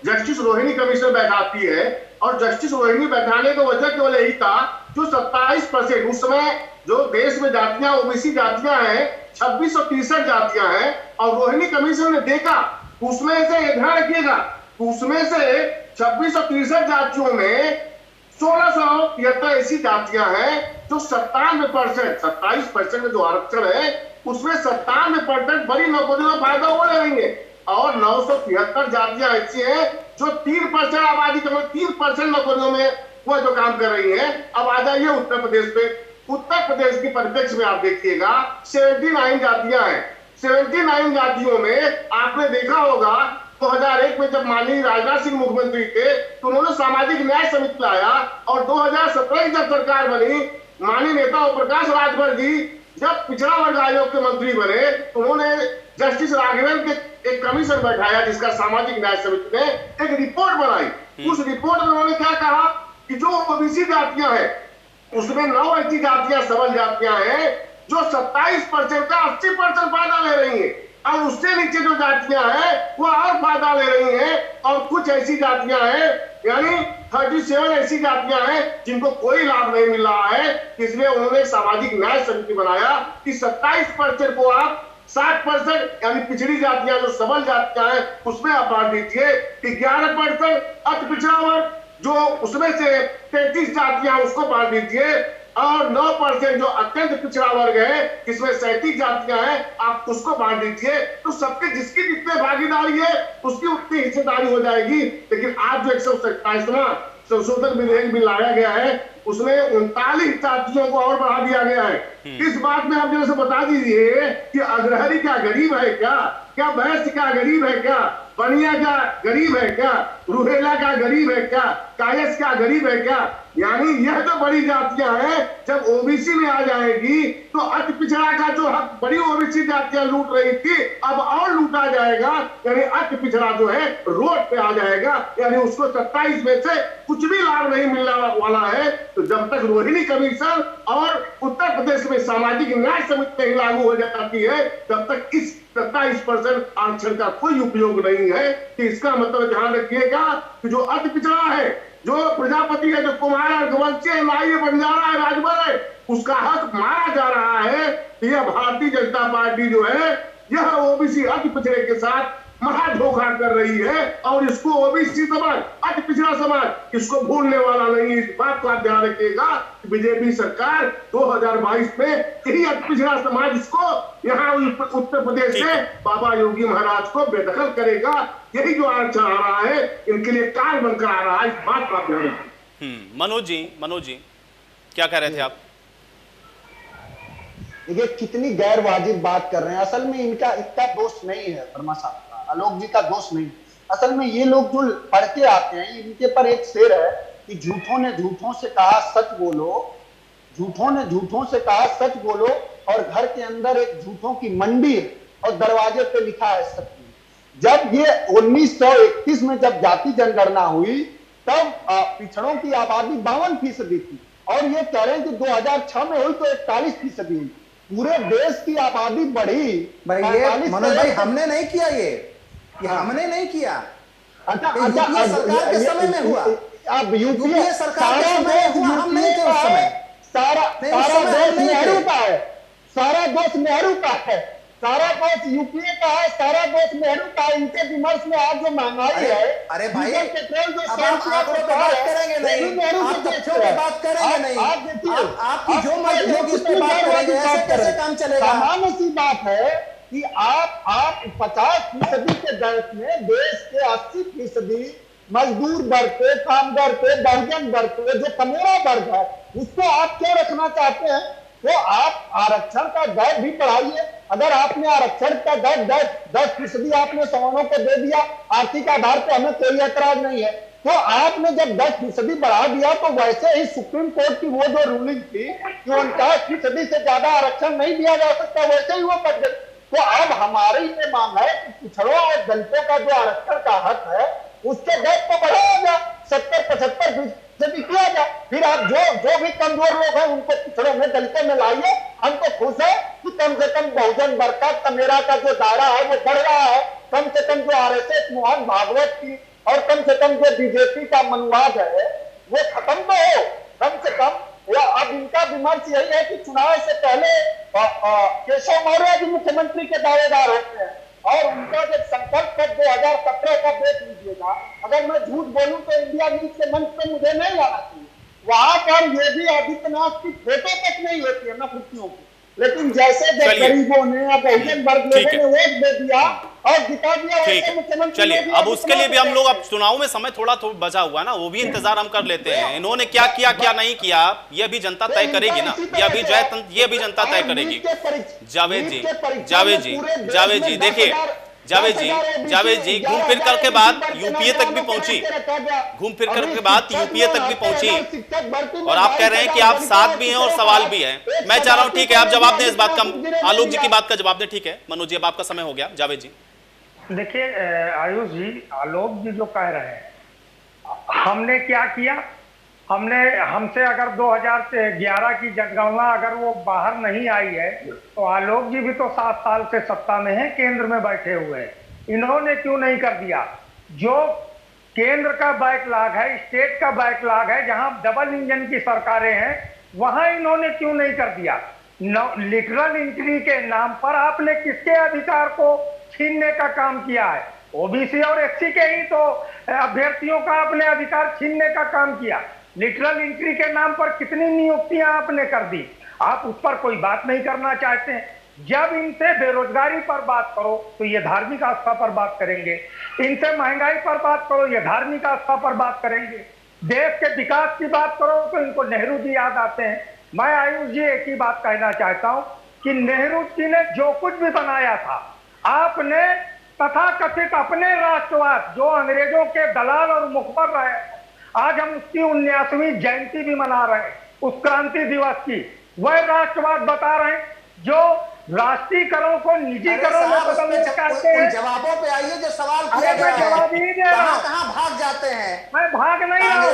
जस्टिस रोहिणी कमीशन बैठाती है, और जस्टिस रोहिणी बैठाने का वजह केवल यही था जो 27% उस समय जो देश में जातियां ओबीसी जातियां हैं 2663 जातियां हैं, और रोहिणी कमीशन ने देखा उसमें से ध्यान रखिएगा उसमें से 2663 जातियों में 1673 ऐसी जातियां हैं जो 97%, 27% में जो आरक्षण है उसमें 97% बड़ी नौकरियों में फायदा हो रहे हैं, और 973 जातियां ऐसी हैं जो 3% आबादी केवल 3% नौकरियों में वो जो काम कर रही हैं। अब आ जाइए उत्तर प्रदेश पे। उत्तर प्रदेश के परिप्रेक्ष्य में आप देखिएगा 79 जातियां हैं। 79 जातियों में आपने देखा होगा 2001 में जब माननीय राजनाथ सिंह मुख्यमंत्री थे तो उन्होंने सामाजिक न्याय समिति लाया, और 2017 की जब सरकार बनी माननीय नेता ओम प्रकाश राजभर जी जब पिछड़ा वर्ग आयोग के मंत्री बने तो उन्होंने जस्टिस राघवन के एक कमीशन बैठाया जिसका सामाजिक न्याय समिति ने एक रिपोर्ट बनाई। उस रिपोर्ट में उन्होंने क्या कहा कि जो ओबीसी जातियां हैं उसमें 9 ऐसी जातियां सबल जातियां हैं जो 27% का 80% फायदा ले रही हैं, और उससे नीचे जो जातियां हैं वो और फायदा ले रही हैं, और कुछ ऐसी जातियां हैं यानी 37 ऐसी जातियां हैं जिनको कोई लाभ नहीं मिल रहा है। इसलिए उन्होंने सामाजिक न्याय समिति बनाया कि 27% को आप 60% यानी पिछड़ी जातियां जो सबल जातियां हैं उसमें आप बांट दीजिए, 11% अति पिछड़ा वर्ग जो उसमें से 33 जातियां उसको बांट दीजिए, और 9% जो अत्यंत पिछड़ा वर्ग है जिसमें 37 जातियां हैं आप उसको बांट दीजिए। तो सबके जिसकी जितनी भागीदारी है उसकी उतनी हिस्सेदारी हो जाएगी। लेकिन आज जो 127वां संशोधन विधेयक भी लाया गया है उसमें 39 जातियों को और बढ़ा दिया गया है। इस बात में आप जैसे बता दीजिए कि अग्रहरी क्या गरीब है क्या भैंस क्या गरीब है क्या, बनिया क्या गरीब है क्या, रूहेला क्या गरीब है क्या, कायस क्या गरीब है क्या। यानी यह जो बड़ी जातियां हैं जब ओबीसी में आ जाएगी तो अति पिछड़ा का जो हक बड़ी ओबीसी जातियां लूट रही थी अब और लूटा जाएगा, यानी अति पिछड़ा जो है रोड पे आ जाएगा, यानी उसको 27 में से कुछ भी लाभ नहीं मिलने वाला है। तो जब तक रोहिणी कमीशन और उत्तर प्रदेश में सामाजिक न्याय समिति नहीं लागू हो जाती है तब तक इस 27% आरक्षण का कोई उपयोग नहीं है। कि इसका मतलब ध्यान रखिएगा कि जो अति पिछड़ा है, जो प्रजापति है, जो कुमार है, गवंशी है, नाई है, बंजारा है, राजभर है, उसका हक मारा जा रहा है। यह भारतीय जनता पार्टी जो है यह ओबीसी अति पिछड़े के साथ महा धोखा कर रही है और इसको ओबीसी समाज, अति पिछड़ा समाज इसको भूलने वाला नहीं। इस बात का ध्यान रखिएगा कि बीजेपी सरकार 2022 में यही अति पिछड़ा समाज इसको यहाँ उत्तर प्रदेश से बाबा योगी महाराज को बेदखल करेगा। यही जो आरक्षण आ रहा है इनके लिए काल बनकर आ रहा है। इस बात का ध्यान रखिए। मनोज जी क्या कह रहे थे आप? देखिए कितनी गैर वाजिब बात कर रहे हैं। असल में इनका दोष नहीं है, वर्मा साहब, आलोक जी का दोष नहीं। असल में ये लोग जो पढ़ के आते हैं, इनके पर एक शेर है कि झूठों ने झूठों से कहा सच बोलो, झूठों ने झूठों से कहा सच बोलो, और घर के अंदर एक झूठों की मंडी है और दरवाजे पे लिखा है सच। जब ये 1931 में जब जाति जनगणना हुई तब पिछड़ों की आबादी 52% थी, और ये कह रहे हैं कि 2006 में हुई तो 41% हुई। पूरे देश की आबादी बढ़ी। भाई ये मनोज भाई हमने नहीं किया, ये हमने नहीं किया। अच्छा सरकार के समय में हुआ। अब यूपीए सरकार के समय में हुआ, हम नहीं थे उस समय। सारा दोष नेहरू का है, सारा दोष नेहरू का है, सारा दोष यूपीए का है, सारा दोष नेहरू का है। इनके विमर्श में आज जो महंगाई है, अरे भाई पेट्रोल जो अब आप आंकड़ों पे बात करेंगे नहीं, आप तथ्यों पे बात करेंगे नहीं, आपकी जो मर्जी होगी उस पे बात करेंगे। ऐसे कैसे काम चलेगा? सामान्य सी बात है कि आप 50% के दर में देश के 80% मजदूर वर्ग पे, कामगार पे, बहुजन वर्ग पे, जो कमोरा वर्ग है, उसको आप क्यों रखना चाहते हैं? तो आप आरक्षण का दर भी बढ़ाइए। अगर आपने आरक्षण का दर 10% आपने सवर्णों को दे दिया, आर्थिक आधार पर हमें कोई ऐतराज नहीं है। तो आपने जब 10% बढ़ा दिया तो वैसे ही सुप्रीम कोर्ट की वो जो रूलिंग थी कि 49% से ज्यादा आरक्षण नहीं दिया जा सकता, वैसे ही वो कट गई। तो अब हमारी ये मांग है कि पिछड़ों और दलितों का जो आरक्षण का हक है उसके दर को बढ़ाया जाए, 70-75% किया जाए। फिर आप जो भी कमजोर लोग हैं उनको पिछड़ों में, दलितों में लाइए। हम तो खुश है कि कम से कम बहुजन वर्ग का, कमेरा का जो दायरा है वो बढ़ रहा है। कम से कम जो आरएसएस, मोहन भागवत की, और कम से कम जो बीजेपी का मनवाद है वो खत्म तो हो कम से कम। या अब इनका विमर्श यही है कि चुनाव से पहले केशव मौर्य जी मुख्यमंत्री के दावेदार होते हैं, और उनका जब संकल्प पत्र 2017 का देख लीजिएगा। अगर मैं झूठ बोलूं तो इंडिया न्यूज के मंच पे मुझे नहीं आना चाहिए। वहां पर योगी आदित्यनाथ की फोटो तक नहीं होती है न कुर्सियों की, लेकिन जैसे गरीबों ने या बहुजन वर्ग लोगों ने वोट दे दिया और जिता दिया, वैसे मुख्यमंत्री। चलिए अब उसके लिए भी हम लोग, अब चुनाव में समय थोड़ा बचा हुआ ना, वो भी इंतजार हम कर लेते हैं। इन्होंने क्या किया क्या नहीं किया ये भी जनता तय करेगी ना, ये भी जनता तय करेगी। जावेद जी देखिए, जावेद जी घूम फिर कर के बाद यूपीए तक भी पहुंची, और आप कह रहे हैं कि आप साथ भी हैं और सवाल भी है। मैं चाह रहा हूं, ठीक है, आप जवाब दें इस बात का, आलोक जी की बात का जवाब दें। ठीक है मनोज जी, अब आपका समय हो गया। जावेद जी देखिए, आयुष जी, आलोक जी जो कह रहे हैं, हमने क्या किया? हमसे अगर 2011 की जनगणना अगर वो बाहर नहीं आई है तो आलोक जी भी तो 7 साल से सत्ता में है, केंद्र में बैठे हुए हैं। इन्होंने क्यों नहीं कर दिया? जो केंद्र का बैकलॉग है, स्टेट का बैकलॉग है, जहां डबल इंजन की सरकारें हैं, वहां इन्होंने क्यों नहीं कर दिया? लिटरल एंट्री के नाम पर आपने किसके अधिकार को छीनने का काम किया है? ओबीसी और एससी के ही तो अभ्यर्थियों का आपने अधिकार छीनने का काम किया। लिटरल एंट्री के नाम पर कितनी नियुक्तियां आपने कर दी? आप उस पर कोई बात नहीं करना चाहते हैं। जब इनसे बेरोजगारी पर बात करो तो ये धार्मिक आस्था पर बात करेंगे, इनसे महंगाई पर बात करो ये धार्मिक आस्था पर बात करेंगे, देश के विकास की बात करो तो इनको नेहरू जी याद आते हैं। मैं आयुष जी एक ही बात कहना चाहता हूं कि नेहरू जी ने जो कुछ भी बनाया था, आपने तथाकथित अपने राष्ट्रवाद, जो अंग्रेजों के दलाल और मुखबर रहे, आज हम उसकी 79वीं जयंती भी मना रहे हैं, उस क्रांति दिवस की। वह राष्ट्रवाद बता रहे हैं जो राष्ट्रीयकरण को निजीकरण में बदलना चाहते हैं। जवाबों पे आइए, जो सवाल किया गया है, जवाब ही दे रहा हूं। कहां भाग जाते हैं? मैं भाग नहीं रहा हूं।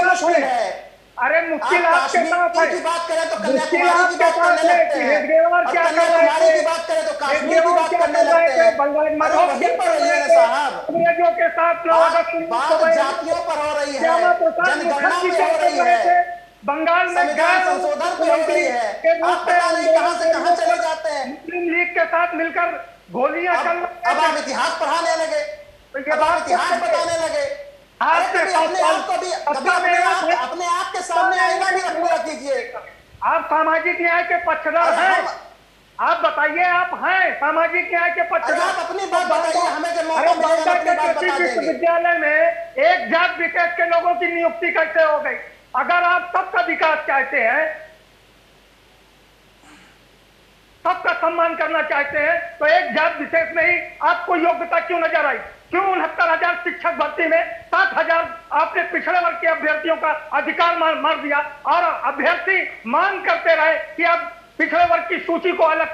मुश्किल है अरे मुश्किल आपके साथ है, की बात करें तो मुश्किल कन्याकुमारी की आपके बात साथ करने है लगते कि हैं, हेडगेवार और क्या कर रहे कन्याकुमारी थे, की बात करें तो कश्मीर की हेडगेवार बात क्या करने कर रहे लगते थे, हैं। बंगाल अरे वहीं पर रहिए ना साहब, अंग्रेजों के साथ बात जातियों पर हो रही है, श्यामा प्रसाद जनगणना मुखर्जी पे क्या हो कर रही रहे है, थे, बंगाल में संविधान संशोधन पे हो रही है, आप पता नहीं कहां से कहां चले जाते हैं। मुस्लिम लीग के साथ मिलकर गोलियां चल रहे अब आप इतिहास पढ़ाने लगे, अब आप इतिहास बताने लगे। अरे कभी अपने आप को भी, कभी अपने आप के सामने आईना भी रखने कीजिए। आप सामाजिक न्याय के पक्षधर हैं, आप बताइए, आप हैं सामाजिक न्याय के पक्षधर। आप अपनी बात बताइए, हमें जब मौका मिलेगा अपनी बात बता देंगे। विश्वविद्यालय में एक जात विशेष के लोगों की नियुक्ति कैसे हो गई? अगर आप सबका विकास चाहते हैं, सबका सम्मान करना चाहते हैं, तो एक जात विशेष में ही आपको योग्यता क्यों नजर आई? क्यों 69,000 शिक्षक भर्ती में 7,000 आपने पिछड़े वर्ग के अभ्यर्थियों का अधिकार मार दिया, और अभ्यर्थी मांग करते रहे कि अब पिछड़े वर्ग की सूची को अलग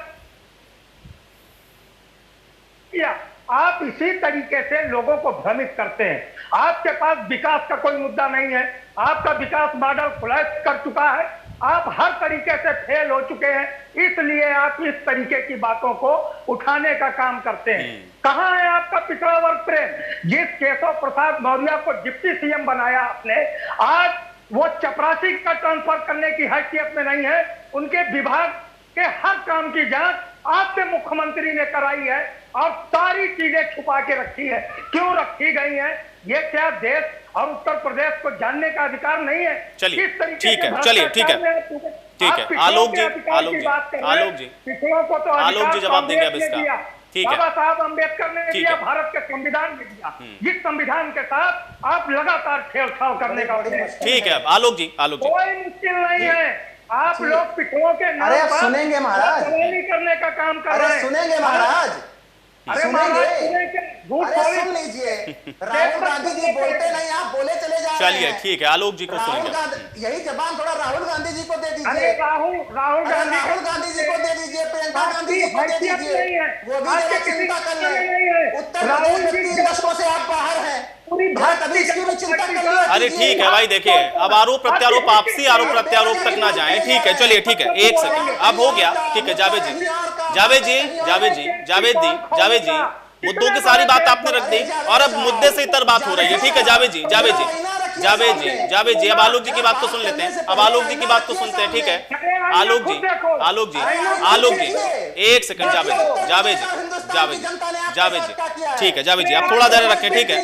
किया। आप इसी तरीके से लोगों को भ्रमित करते हैं। आपके पास विकास का कोई मुद्दा नहीं है, आपका विकास मॉडल कोलैप्स कर चुका है, आप हर तरीके से फेल हो चुके हैं, इसलिए आप इस तरीके की बातों को उठाने का काम करते हैं। कहां है आपका पिछड़ा वर्ग प्रेम? जिस केशव प्रसाद मौर्य को डिप्टी सीएम बनाया आपने, आज वो चपरासी का ट्रांसफर करने की हैसियत में नहीं है। उनके विभाग के हर काम की जांच आपके मुख्यमंत्री ने कराई है, और सारी चीजें छुपा के रखी है। क्यों रखी गई है? ये क्या देश और उत्तर प्रदेश को जानने का अधिकार नहीं है? चलिए किस तरीके ठीक से है, चलिए ठीक है, ठीक है। आलोक जी, आलोक जी, आलोक जी, पिछड़ों को तो आलोक जी जवाब देंगे अब इसका। ठीक है, बाबा साहब अम्बेडकर ने ठीक दिया, है। भारत के संविधान में दिया, जिस संविधान के साथ आप लगातार छेड़छाड़ करने का ठीक है। आलोक जी, आलोक जी, कोई मुश्किल नहीं है। आप लोग पिछड़ों के नाम अरे पर सुनेंगे महाराज, सवाली करने का काम कर रहे अरे हैं। सुनेंगे महाराज, अरे महाराज सुनेंगे, अरे सुन लीजिए, राहुल गांधी जी बोलते नहीं, आप बोले चले जा रहे चलिए हैं। ठीक है, आलोक जी को राहुल सुनेंगे। गांधी, यही जबान थोड़ा राहुल गांधी जी को दे अरे दीजिए, राहुल गांधी जी को दे दीजिए, प्रियंका गांधी जी को दे दीजिए, वो भी जरा चिंता कर ले। उत्तर प्रदेश में 3 दशकों से आप बाहर हैं, कभी इसकी भी चिंता कर ले। अरे ठीक है भाई, देखिए अब आरोप प्रत्यारोप, आपसी आरोप प्रत्यारोप तक ना जाए। ठीक है, चलिए ठीक है, एक सेकंड, अब हो गया। ठीक है जावेद जी, जावेद जी, जावेद जी, जावेद जी, जावेद जी, मुद्दों की सारी बात आपने रख दी, और अब मुद्दे से इतर बात हो रही है। ठीक है जावेद जी, जावेद जी, जावेद जी, जावेद जी, अब आलोक जी की बात को सुन लेते हैं। अब आलोक जी की बात को सुनते हैं। ठीक है आलोक जी, आलोक जी, आलोक जी, एक सेकंड, जावेद जी, जावेद जी, जावेद जी, जावेद जी, ठीक है जावेद जी, आप थोड़ा धैर्य रखें। ठीक है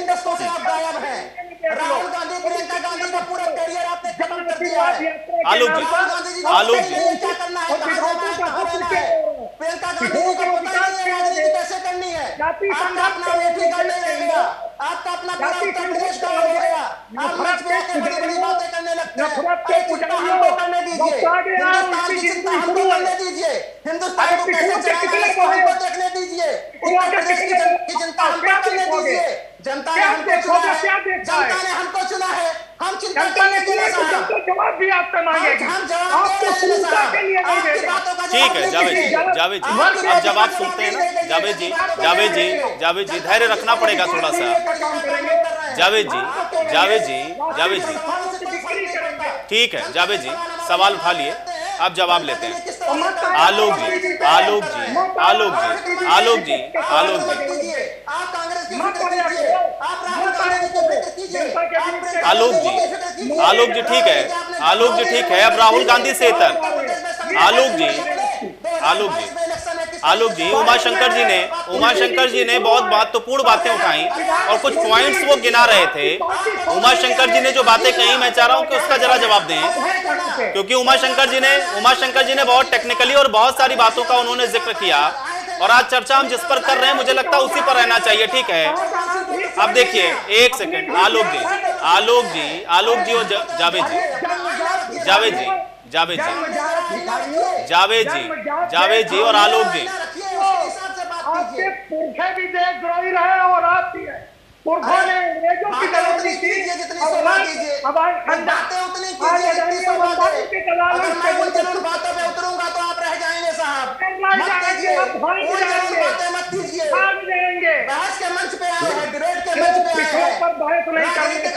राहुल गांधी, प्रियंका गांधी का पूरा करियर आपने खत्म कर दिया है। आलोक जी, आलोक जी, क्या करना है, कहां रहना है? प्रियंका गांधी जी को पता नहीं है राजनीति कैसे करनी है। आपका अपना बेटी का नहीं रहेगा, आपका अपना पूरा उत्तर प्रदेश का हो गया। आप मंच पे आके बड़ी बड़ी बातें करने लगते हैं। अरे चिंता हमको करने दीजिए, हिंदुस्तान की चिंता हमको करने दीजिए, हिंदुस्तान को कैसे चलाना है इसको हमको देखने दीजिए, उत्तर प्रदेश की जनता हमको करने दीजिए। जनता ने हमको चुना है, जनता ने हमको चुना है, हम चिंता करने के लिए जवाब भी आपसे मांगेगी। हम जवाब दे रहे हैं, आपकी बातों का ठीक है जावेद जी, जावेद जी, अब जवाब सुनते हैं ना। जावेद जी, जावेद जी, जावेद जी, धैर्य रखना पड़ेगा थोड़ा सा। जावेद जी, जावेद जी, जावेद जी, ठीक है जावेद जी, सवाल उठा लिए, अब जवाब लेते हैं। आलोक जी, आलोक जी, आलोक जी, आलोक जी, आलोक जी, आप कांग्रेस की फिक्र कीजिए, आप राहुल गांधी की फिक्र कीजिए, आलोक जी, आलोक जी, ठीक है आलोक जी, ठीक है। अब राहुल गांधी से इतर आलोक जी, आलोक जी, आलोक जी, उमाशंकर जी ने बहुत महत्वपूर्ण बातें उठाई और कुछ पॉइंट्स वो गिना रहे थे। उमाशंकर जी ने जो बातें कही, मैं चाह रहा हूं कि उसका जरा जवाब दें, क्योंकि उमाशंकर जी ने बहुत टेक्निकली और बहुत सारी बातों का उन्होंने जिक्र किया, और आज चर्चा हम जिस पर कर रहे हैं मुझे लगता है उसी पर रहना चाहिए। ठीक है, अब देखिए एक सेकंड, आलोक जी, आलोक जी, आलोक जी और जावेद जी, जावेद जी, जावेद जी, जावेद जी, जावेद जी और आलोक जी, आपके पुरखे भी देशद्रोही रहे और आप भी है। पुरखों ने अंग्रेजों की दलाली की, अब बातों पे उतरूंगा तो आप रह जाएंगे साहब, बहस के मंच पे आए हैं, डिबेट के मंच पे आए हैं, राजनीतिक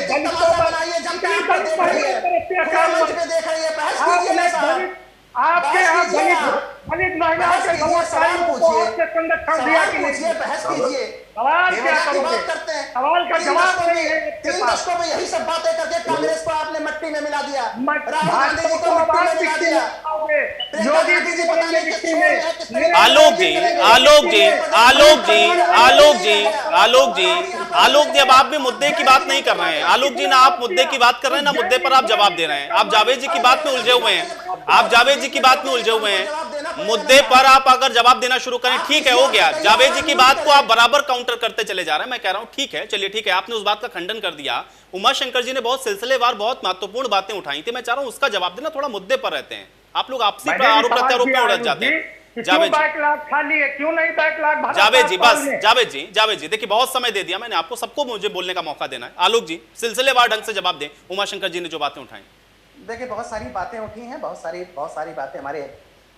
तमाशा बनाइए, जनता आपको देख रही है। मंच पे देख रही है, बहस कीजिए ना साहब, आपके यहाँ दलित महिलाओं के सवाल पूछिए, संरक्षण दिया कि पूछिए, बहस कीजिए। सवाल क्या की बात करोगे? करते हैं, सवाल का जवाब नहीं है। 3 दशकों में यही सब बातें करके कांग्रेस को आपने मिट्टी में मिला दिया, राहुल गांधी जी को भाजपा मिट्टी में मिला दिया, योगी गांधी जी पता नहीं किस छोर में है, किस तरीके से आलोक जी, आलोक जी, आलोक जी, आलोक जी, आलोक जी, आलोक जी, अब आप भी मुद्दे की बात नहीं कर रहे हैं। आलोक जी, ना आप मुद्दे की बात कर रहे हैं, ना मुद्दे पर आप जवाब दे रहे हैं। आप जावेद जी की बात में उलझे हुए हैं, आप जावेद जी की बात में उलझे हुए हैं। मुद्दे पर आप अगर जवाब देना शुरू करें, ठीक है, हो गया। जावेद जी की बात को आप बराबर काउंटर करते चले जा रहे हैं। मैं कह रहा हूं ठीक है, चलिए ठीक है, आपने उस बात का खंडन कर दिया। उमाशंकर जी ने बहुत सिलसिलेवार, बहुत महत्वपूर्ण बातें उठाई थी। मैं चाह रहा हूं उसका जवाब देना, थोड़ा मुद्दे पर रहते हैं। आप लोग आपसी आरोप प्रत्यारोप में उलझ जाते हैं। जावेद जी, क्यों नहीं बैकलॉग? जावेद जी, बस जावेद जी, जावेद जी, देखिए बहुत समय दे दिया मैंने आपको, सबको मुझे बोलने का मौका देना है। आलोक जी, सिलसिलेवार ढंग से जवाब दें उमाशंकर जी ने जो बातें उठाई। देखिए बहुत सारी बातें उठी हैं, बहुत सारी बातें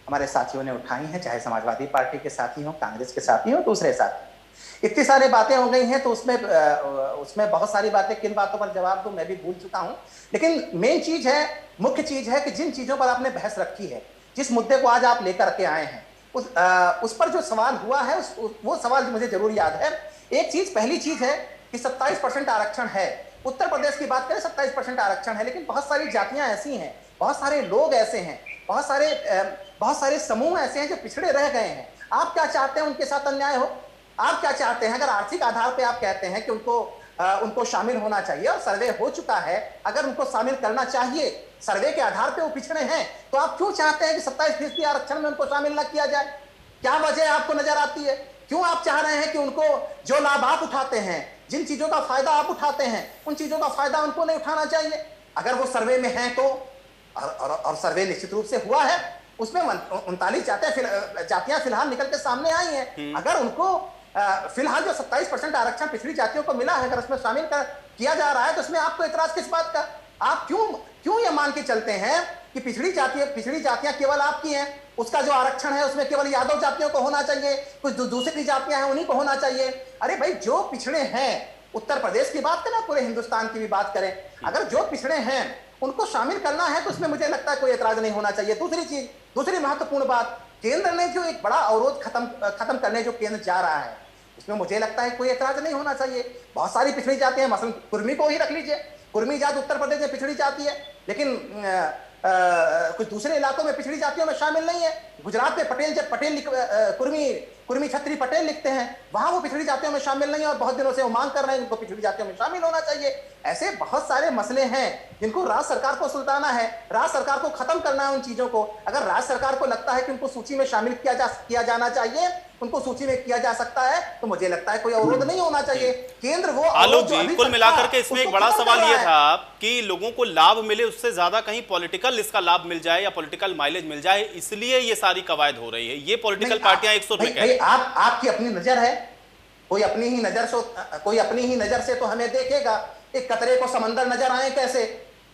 हमारे साथियों ने उठाई हैं, चाहे समाजवादी पार्टी के साथी हो, कांग्रेस के साथी हो, दूसरे साथी। इतनी सारी बातें हो गई हैं तो उसमें बहुत सारी बातें, किन बातों पर जवाब दूं मैं भी भूल चुका हूं। लेकिन मेन चीज है, मुख्य चीज है कि जिन चीजों पर आपने बहस रखी है, जिस मुद्दे को आज आप लेकर के आए हैं, उस पर जो सवाल हुआ है, वो सवाल मुझे जरूर याद है। एक चीज, पहली चीज है कि 27% आरक्षण है। उत्तर प्रदेश की बात करें 27% आरक्षण है, लेकिन बहुत सारी जातियां ऐसी हैं, बहुत सारे लोग ऐसे हैं, बहुत सारे समूह ऐसे हैं जो पिछड़े रह गए हैं। आप क्या चाहते हैं उनके साथ अन्याय हो? आप क्या चाहते हैं? अगर आर्थिक आधार पे आप कहते हैं कि उनको शामिल होना चाहिए और सर्वे हो चुका है, अगर उनको शामिल करना चाहिए, सर्वे के आधार पे वो पिछड़े हैं, तो आप क्यों चाहते हैं कि 27% आरक्षण में उनको शामिल न किया जाए? क्या वजह आपको नजर आती है? क्यों आप चाह रहे हैं कि उनको, जो लाभ आप उठाते हैं, जिन चीजों का फायदा आप उठाते हैं, उन चीजों का फायदा उनको नहीं उठाना चाहिए? अगर वो सर्वे में हैं तो, और सर्वे निश्चित रूप से हुआ है, उसमें 39 जातियां फिलहाल निकल के सामने आई हैं। अगर उनको फिलहाल जो 27% आरक्षण पिछड़ी जातियों को मिला है, अगर उसमें शामिल किया जा रहा है, तो उसमें आपको इतराज किस बात का? आप क्यों ये मान के चलते हैं कि पिछड़ी जातियां केवल आपकी हैं, उसका जो आरक्षण है उसमें केवल यादव जातियों को होना चाहिए, कुछ दूसरी जातियां हैं उन्हीं को होना चाहिए? अरे भाई, जो पिछड़े हैं, उत्तर प्रदेश की बात करें, पूरे हिंदुस्तान की भी बात करें, अगर जो पिछड़े हैं उनको शामिल करना है तो उसमें मुझे लगता है कोई एतराज नहीं होना चाहिए। दूसरी महत्वपूर्ण बात, केंद्र ने जो एक बड़ा अवरोध खत्म करने जो केंद्र जा रहा है, उसमें मुझे लगता है कोई एतराज नहीं होना चाहिए। बहुत सारी पिछड़ी जाती है, मसलन कुर्मी को ही रख लीजिए, कुर्मी जाति उत्तर प्रदेश में पिछड़ी जाती है, लेकिन कुछ दूसरे इलाकों में पिछड़ी जातियों में शामिल नहीं है। गुजरात में पटेल कुर्मी छत्री पटेल लिखते हैं, वहां वो पिछड़ी जातियों में शामिल नहीं है और बहुत दिनों से वो मांग कर रहे हैं उनको पिछड़ी जातियों में शामिल होना चाहिए। ऐसे बहुत सारे मसले हैं जिनको राज्य सरकार को सुलझाना है, राज्य सरकार को खत्म करना है उन चीजों को। अगर राज्य सरकार को लगता है कि उनको सूची में शामिल किया जाना चाहिए, उनको सूची में किया जा सकता है, तो मुझे लगता है कोई अवरोध नहीं होना चाहिए। केंद्र वो आलोक जी, कुल मिलाकर के इसमें एक बड़ा सवाल यह था कि लोगों को लाभ मिले, उससे ज्यादा कहीं पॉलिटिकल इसका लाभ मिल जाए या पॉलिटिकल माइलेज मिल जाए, इसलिए ये सारी कवायद हो रही है। ये पॉलिटिकल पार्टियां 100 रुपए कह, आपकी अपनी नजर है, कोई अपनी ही नजर से तो हमें देखेगा। एक कतरे को समंदर नजर आए कैसे?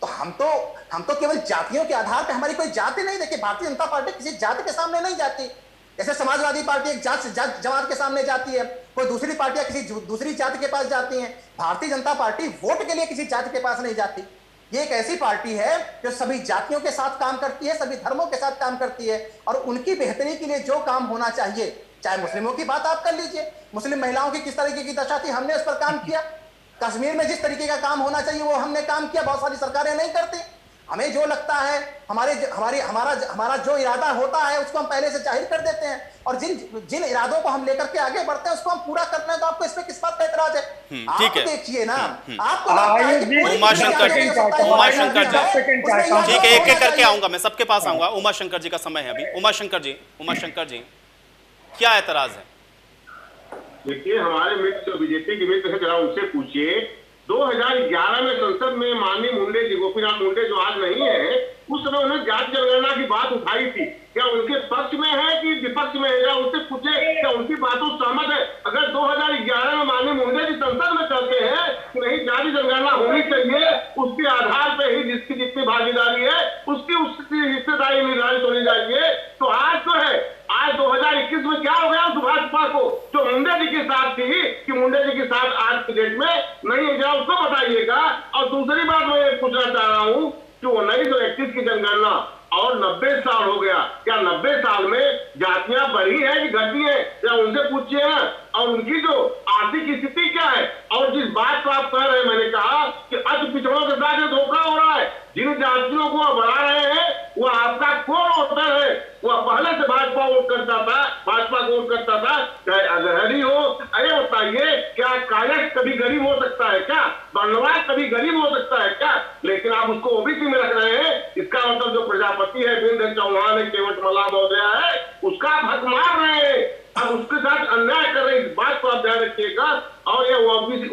तो हम तो केवल जातियों के आधार पर, हमारी कोई जाति नहीं। देखिए, भारतीय जनता पार्टी किसी जाति के सामने नहीं जाती। जैसे समाजवादी पार्टी एक जमात के सामने जाती है, कोई दूसरी पार्टियां किसी दूसरी जाति के पास जाती हैं। भारतीय जनता पार्टी वोट के लिए किसी जाति के पास नहीं जाती। ये एक ऐसी पार्टी है जो सभी जातियों के साथ काम करती है, सभी धर्मों के साथ काम करती है, और उनकी बेहतरी के लिए जो काम होना चाहिए, चाहे मुस्लिमों की बात आप कर लीजिए, मुस्लिम महिलाओं की किस तरीके की दशा थी, हमने उस पर काम किया। कश्मीर में जिस तरीके का काम होना चाहिए वो हमने काम किया, बहुत सारी सरकारें नहीं करती। हमें जो लगता है, हमारा जो इरादा होता है उसको हम पहले से जाहिर कर देते हैं, और जिन इरादों को हम लेकर के आगे बढ़ते हैं उसको हम पूरा करते हैं। तो आपको इसमें किस बात का एतराज है? आप देखिए ना, आपको उमाशंकर जी, ठीक है, एक एक करके आऊंगा मैं, सबके पास आऊंगा। उमाशंकर जी का समय है अभी। उमाशंकर जी क्या एतराज है? देखिए, हमारे मित्र जो बीजेपी के मित्र है, जरा उनसे पूछिए। 2011 में संसद में माननीय मुंडे जी, गोपीनाथ मुंडे जो आज नहीं है, उस समय उन्होंने जाति जनगणना की बात उठाई थी। क्या उनके पक्ष में है कि विपक्ष में है? या उनसे पूछे क्या उनकी बातों सहमत है? अगर 2011 में माननीय मुंडे जी संसद में कहते हैं कि नहीं, जाति जनगणना होनी चाहिए, उसके आधार पर ही जिसकी जितनी भागीदारी है उसकी हिस्सेदारी निर्धारित होनी चाहिए, तो आज तो है, आज 2021 में क्या हो गया उस भाजपा को जो मुंडे जी के साथ थी कि मुंडे जी के साथ आज के डेट में नहीं है? जरा उसको बताइएगा। और दूसरी बात मैं पूछना चाह रहा हूँ कि वो नई 90 साल हो गया, क्या 90 साल में जातियां बढ़ी है कि घटी है? या उनसे पूछिए ना, और उनकी जो आर्थिक स्थिति क्या है। और जिस बात को आप कह रहे हैं, मैंने कहा कि अति पिछड़ों के साथ ये धोखा हो रहा है। जिन जातियों को बढ़ा रहे हैं वो आपका कौन वोटर है? वह पहले से भाजपा वोट करता था, भाजपा को वोट करता था, चाहे अजहरी हो। अरे बताइए, क्या कायरख कभी गरीब हो सकता है क्या? बर्नवास कभी गरीब हो सकता है क्या? लेकिन आप उसको ओबीसी में रख रहे हैं। इसका मतलब जो प्रजापति है, वीरेंद्र चौहान है, केवट मल्ला महोदया है, उसका आप हक मार रहे हैं। अब उसके साथ अन्याय कर रहे हैं, इस बात को आप ध्यान रखिएगा। और ये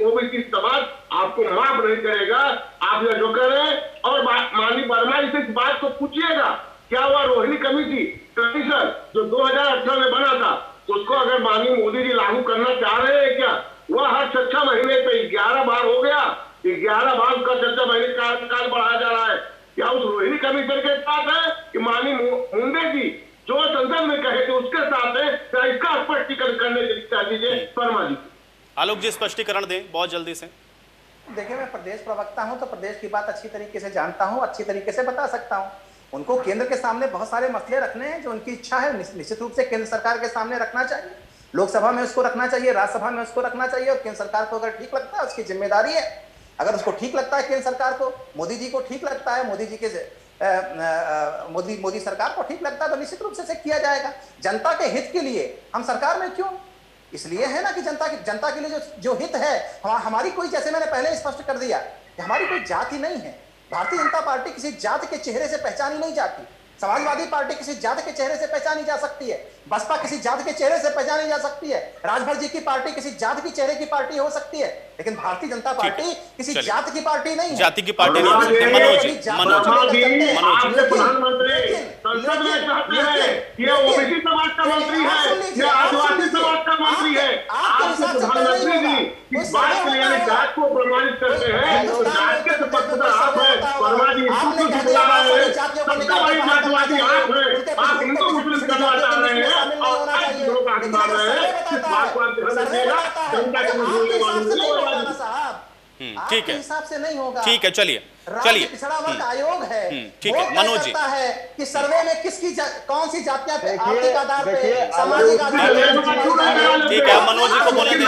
ओबीसी समाज आपको माफ नहीं करेगा, आप ये जो करें। और माननीय वर्मा जी से इस बात को पूछिएगा, क्या हुआ रोहिणी कमीशन जो 2018 में बना था, तो उसको अगर माननीय मोदी जी लागू करना चाह रहे हैं क्या? वह हर 6 महीने पे 11 बार हो गया, 11 बार का 6 महीने कार्यकाल बढ़ाया जा रहा है। क्या उस रोहिणी कमीशन के साथ है कि माननीय मुंडे जी जो संसद में कहे थे उसके साथ है? क्या इसका स्पष्टीकरण करने के लिए दीजिए वर्मा जी। आलोक जी स्पष्टीकरण दें बहुत जल्दी से। देखिए, मैं प्रदेश प्रवक्ता हूं तो प्रदेश की बात अच्छी तरीके से जानता हूं, अच्छी तरीके से बता सकता हूं। उनको केंद्र के सामने बहुत सारे मसले रखने हैं, जो उनकी इच्छा है निश्चित रूप से केंद्र सरकार के सामने रखना चाहिए। लोकसभा में उसको रखना चाहिए, राज्यसभा में उसको रखना चाहिए। और केंद्र सरकार को अगर ठीक लगता है, उसकी जिम्मेदारी है। अगर उसको ठीक लगता है केंद्र सरकार को, मोदी जी को ठीक लगता है, मोदी जी के मोदी सरकार को ठीक लगता है, तो निश्चित रूप से किया जाएगा। जनता के हित के लिए हम सरकार में क्यों? इसलिए है ना कि जनता के लिए जो हित है, हमारी कोई, जैसे मैंने पहले स्पष्ट कर दिया कि हमारी कोई जाति नहीं है। भारतीय जनता पार्टी किसी जाति के चेहरे से पहचानी नहीं जाती। समाजवादी पार्टी किसी जाति के चेहरे से पहचानी जा सकती है, बसपा किसी जाति के चेहरे से पहचानी जा सकती है, राजभर जी की पार्टी किसी जाति की चेहरे की पार्टी हो सकती है, लेकिन भारतीय जनता पार्टी किसी जाति की पार्टी नहीं है। जाति की पार्टी नहीं हो सकती। मनोज जी, प्रधानमंत्री संसद में चाहते हैं ये ओबीसी समाज का मंत्री है, ये आदिवासी समाज का मंत्री है। आपके प्रधानमंत्री जी इस बात के लिए जात को प्रमाणित करते हैं, तो जात के पक्षधर आप हैं। वर्मा जी इसको जितला है, सबसे बड़ी जातिवादी आप हैं। आप हिंदू मुस्लिम करना चाह रहे हैं और आप लोगों का मार रहे हैं। इस बात को आप ध्यान रखिएगा, जनता के मुस्लिम ठीक है, हिसाब से नहीं होगा। ठीक है, चलिए पिछड़ा वर्ग आयोग है, ठीक है मनोज जी, है कि सर्वे में किसकी कौन सी जातियां आर्थिक आधार पे, सामाजिक आधार पे। ठीक है, मनोज जी को बोले दें।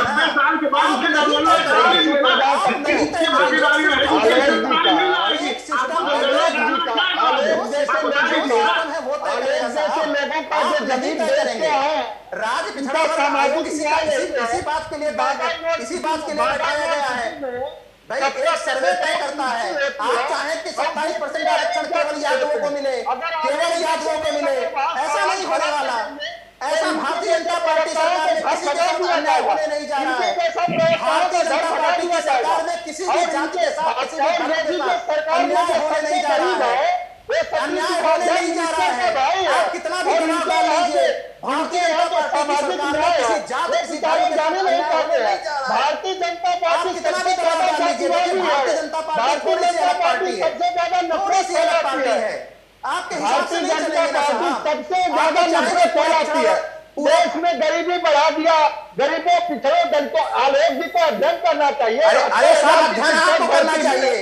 राज्य पिछड़ा वर्ग आयोग इसी बात के लिए बैठाया गया है। भाई एक सर्वे तय करता है, आप चाहें कि 27% आरक्षण केवल यादवों को मिले, केवल यादवों को मिले, ऐसा नहीं होने वाला। ऐसा भारतीय जनता पार्टी सरकार में किसी के साथ अन्याय होने नहीं जा रहा है। भारतीय जनता पार्टी की सरकार में किसी भी जाति के साथ, किसी भी धर्म के साथ अन्याय होने नहीं जा रहा है। अन्याय होने नहीं जा रहा है। आप कितना भी दबाव डाल लीजिए, भारतीय जनता पार्टी की सरकार में किसी जाति, किसी धर्म के साथ अन्याय होने नहीं जा रहा है। भारतीय जनता पार्टी कितना भी दबाव डाल लीजिए, लेकिन भारतीय जनता पार्टी थोड़ी सी अलग पार्टी है, थोड़ी सी अलग पार्टी है। आपके हिसाब से नहीं चलेंगे ना साहब। सबसे ज्यादा नफरत फैलाती है, देश में गरीबी बढ़ा दिया, गरीबों पिछड़ों दलितों। आलोक जी को अध्ययन करना चाहिए। अरे साहब, अध्ययन आपको करना चाहिए,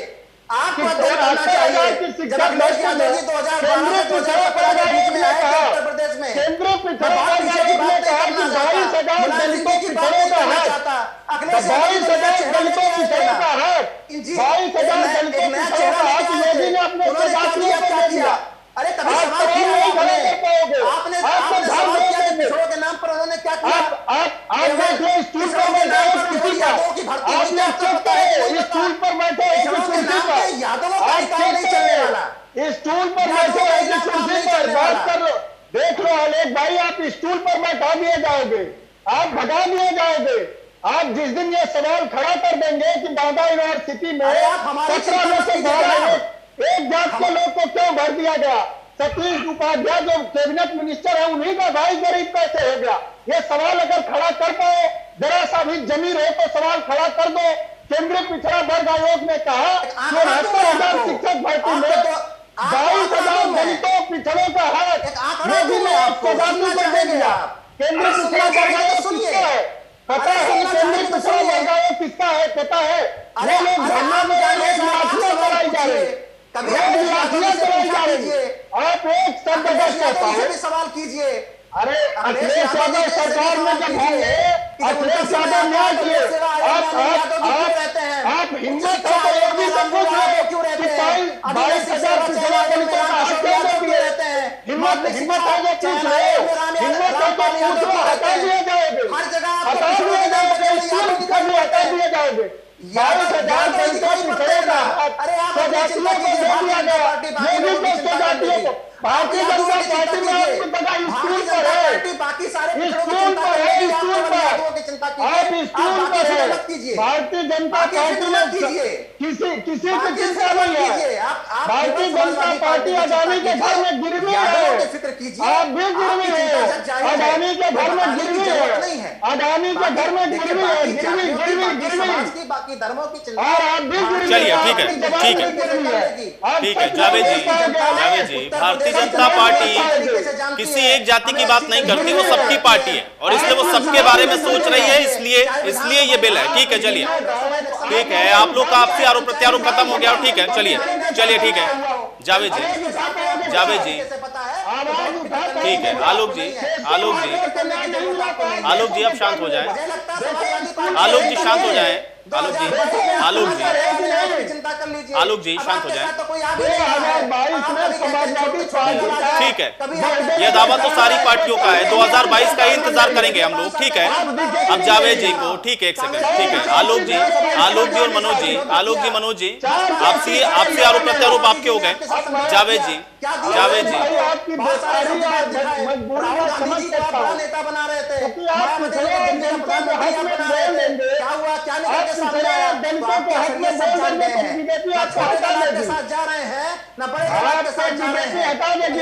आपको अध्ययन करना चाहिए। जब अखिलेश यादव जी 2012 से 2015 के बीच में आए थे उत्तर प्रदेश में, केंद्रीय पिछड़ा पीछे की बात नहीं करना चाहता, दलितों की बात नहीं करना चाहता। अखिलेश यादव जी नया चेहरा लेके आए थे ना, एक नया चेहरा लेके आए थे, उन्होंने क्या किया? अरे कभी सवाल किया है आपने सवाल किया कि पिछड़ों के नाम पर उन्होंने क्या किया? स्टूल पर बैठे यादवों की भर्ती नहीं करता है, स्टूल पर बैठे पिछड़ों के नाम पे यादवों का अधिकार नहीं चलने वाला। स्टूल पर बैठे बात कर लो। देख लो आलोक भाई, आप स्टूल पर बैठा दिए जाओगे, आप भगा दिए जाओगे। आप जिस दिन ये सवाल खड़ा कर देंगे कि बांदा यूनिवर्सिटी में 17 में से एक जात के लोग को क्यों भर दिया गया, सतीश उपाध्याय जो कैबिनेट मिनिस्टर है उन्हीं का भाई गरीब कैसे हो गया, ये सवाल अगर खड़ा कर पाए, जरा सा भी जमीन हो तो सवाल खड़ा कर दो। केंद्रीय पिछड़ा वर्ग आयोग ने कहा 74,000 शिक्षक भर्ती में 22,000 दलितों पिछड़ों का है, केंद्रीय पिछड़ा वर्ग आयोग किसका है पता है? केंद्रीय पिछड़ा वर्ग आयोग किसका है पता है? ये लोग धरना में लाठियां चलाई जा रही है, कभी आप एक शब्द भी सवाल कीजिए। अरे अखिलेश यादव सरकार में जब होंगे, अखिलेश यादव न्याय किए, आप हिम्मत है तो ये भी सब कुछ है कि 22,000 पिछड़ा दलितों का हक क्यों देते हैं? हिम्मत है जो पूछ रहे हो, हिम्मत है तो पूछ लो, हटा दिए जाओगे, हटा दिए जाओगे, स्कूल कभी हटा दिए जाओगे। 22,000 दलितों की पिछड़ेगा, सजातियों को दे दिया गया, योगी को सजातियों को। भारतीय जनता पार्टी में आपको पता स्कूल पर है, बाकी सारे स्कूल पर है, स्कूल पर आप स्कूल पर है। भारतीय जनता पार्टी में किसी की चिंता नहीं है। भारतीय जनता पार्टी अडानी के घर में गिरवी है, आप भी गिरवी है, अडानी के घर में गिरवी है, अडानी के घर में गिरवी है, गिरवी बाकी धर्मों की चिंता। और आप भी गिरवी। चलिए ठीक है जावेद जी, भारतीय जनता पार्टी किसी एक जाति की बात नहीं करती, वो सबकी पार्टी है और इसलिए वो सबके बारे में सोच रही है, इसलिए ये बिल है। ठीक है चलिए, ठीक है, आप लोग का आपसे आरोप प्रत्यारोप खत्म हो गया। ठीक है चलिए ठीक है जावेद जी ठीक है। आलोक जी अब शांत हो जाए। आलोक जी शांत हो जाए। आलोक जी शांत हो जाए। ठीक है, यह दावा तो सारी पार्टियों का है, 2022 का ही इंतजार करेंगे हम लोग। ठीक है, अब जावेद जी को, ठीक है एक सेकंड, ठीक है आलोक जी और मनोज जी आपसे आरोप प्रत्यारोप आपके हो गए। जावेद जी नेता बना रहे थे, साथ जा रहे हैं ना, बड़े के साथ जा रहे हैं, हटा देगी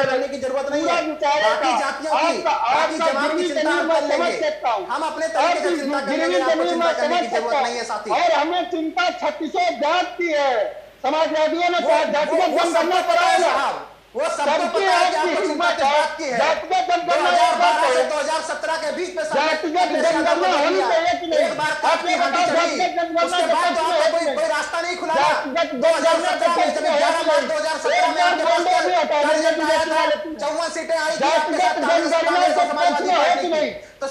करने की जरूरत नहीं है। बाकी जातियों की, बाकी जमात की चिंता हम कर लेंगे, हम अपने तरीके से चिंता करेंगे, आपको चिंता करने की जरूरत नहीं है साथी। और हमें चिंता 36 जात की है, समाजवादियों ने जातिगत जनगणना कराया, वो सबको पता है कि आपको चिंता किस बात की है। 2012 से 2017 के बीच में जातिगत जनगणना होनी चाहिए कि नहीं? एक बार आपकी हड्डी चढ़ी, उसके बाद तो आपको कोई रास्ता नहीं खुला। 2017 में जब 11 मार्च 2017 में आपके पास 54 सीटें आई थी, आपके साथ समाजवादी पार्टी की, तो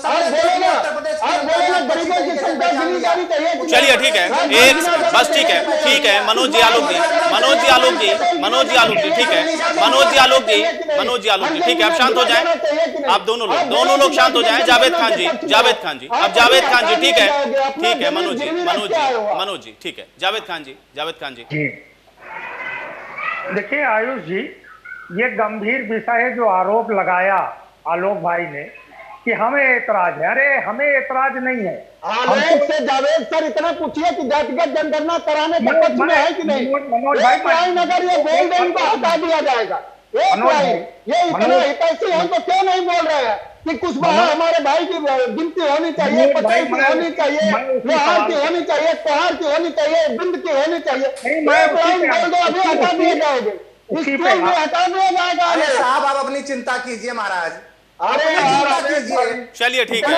चलिए ठीक है, एक बस ठीक है मनोज जी आलोक जी ठीक है, मनोज जी आलोक जी ठीक है, आप शांत हो जाएं, आप दोनों लोग शांत हो जाएं। जावेद खान जी अब जावेद खान जी ठीक है मनोज जी ठीक है, जावेद खान जी देखिए आयुष जी, ये गंभीर विषय है जो आरोप लगाया आलोक भाई ने कि हमें एतराज है। अरे हमें एतराज नहीं है। आलोक से जावेद सर इतना पूछिए कि जातिगत जनगणना कराने के पक्ष में है कि नहीं? एक लाइन अगर ये बोल दें उनको हटा दिया जाएगा, एक लाइन। ये इतना हितैषी है तो क्यों नहीं बोल रहे हैं कि कुछ बाहर हमारे भाई की गिनती होनी चाहिए, 50 की होनी चाहिए, लोहार की होनी चाहिए, कोहार की होनी चाहिए, बिंद की होनी चाहिए। एक लाइन बोल दो, अभी हटा दिए जाओगे, स्कूल में हटा दिया जाएगा। साहब आप अपनी चिंता कीजिए महाराज, चलिए ठीक है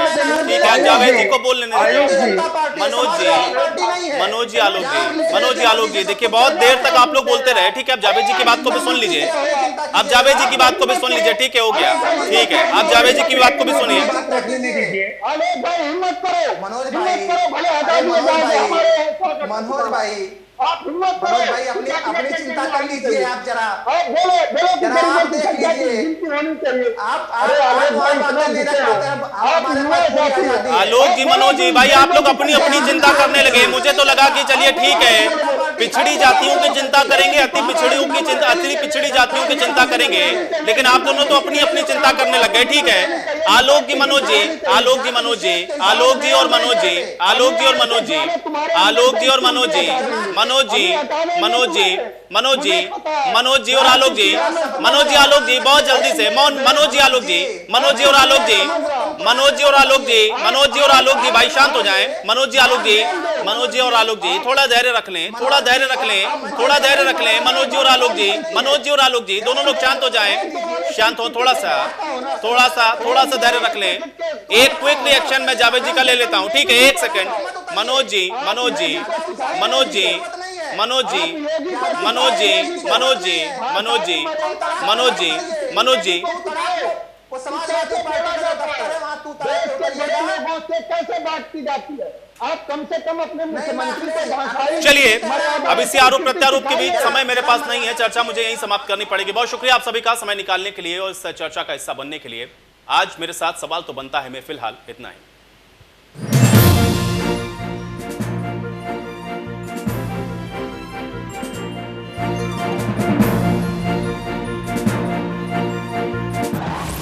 जावेद जी को बोल लेने दीजिए। मनोज जी आलोक जी देखिए, बहुत देर तक आप लोग बोलते रहे। ठीक है, अब जावेद जी की बात को भी सुन लीजिए, ठीक है हो गया, ठीक है आप जावेद जी की बात को भी सुनिए। मनोज भाई अपनी चिंता कर लीजिए, आप जरा आप देख लीजिए, आलोक जी मनोज जी भाई आप लोग अपनी चिंता करने लगे। मुझे तो लगा कि चलिए ठीक है, पिछड़ी जातियों की चिंता करेंगे, अति पिछड़ी जातियों की चिंता करेंगे, लेकिन आप दोनों तो अपनी चिंता करने लग गए। ठीक है, आलोक जी मनोज जी और आलोक जी बहुत जल्दी से मनोज जी और आलोक जी भाई शांत हो जाएं। मनोज जी और आलोक जी थोड़ा धैर्य रख लें। मनोज जी और आलोक जी दोनों लोग शांत हो जाएं, शांत हो, थोड़ा सा धैर्य रख लें। एक क्विक रिएक्शन मैं जावेद जी का ले लेता हूं। ठीक है, एक सेकंड। मनोज जी मनोज जी, मनोज जी, मनोज जी, मनोज जी, मनोज जी, मनोज जी, वो समाजवादी पार्टी का दफ्तर है, वहां तू लोगों से कैसे बात की जाती है? आप कम से कम अपने मुख्यमंत्री को भाषाई। चलिए, अब इसी आरोप प्रत्यारोप के बीच समय मेरे पास नहीं है, चर्चा मुझे यहीं समाप्त करनी पड़ेगी। बहुत शुक्रिया आप सभी का समय निकालने के लिए और इस चर्चा का हिस्सा बनने के लिए। आज मेरे साथ सवाल तो बनता है, मैं फिलहाल इतना ही।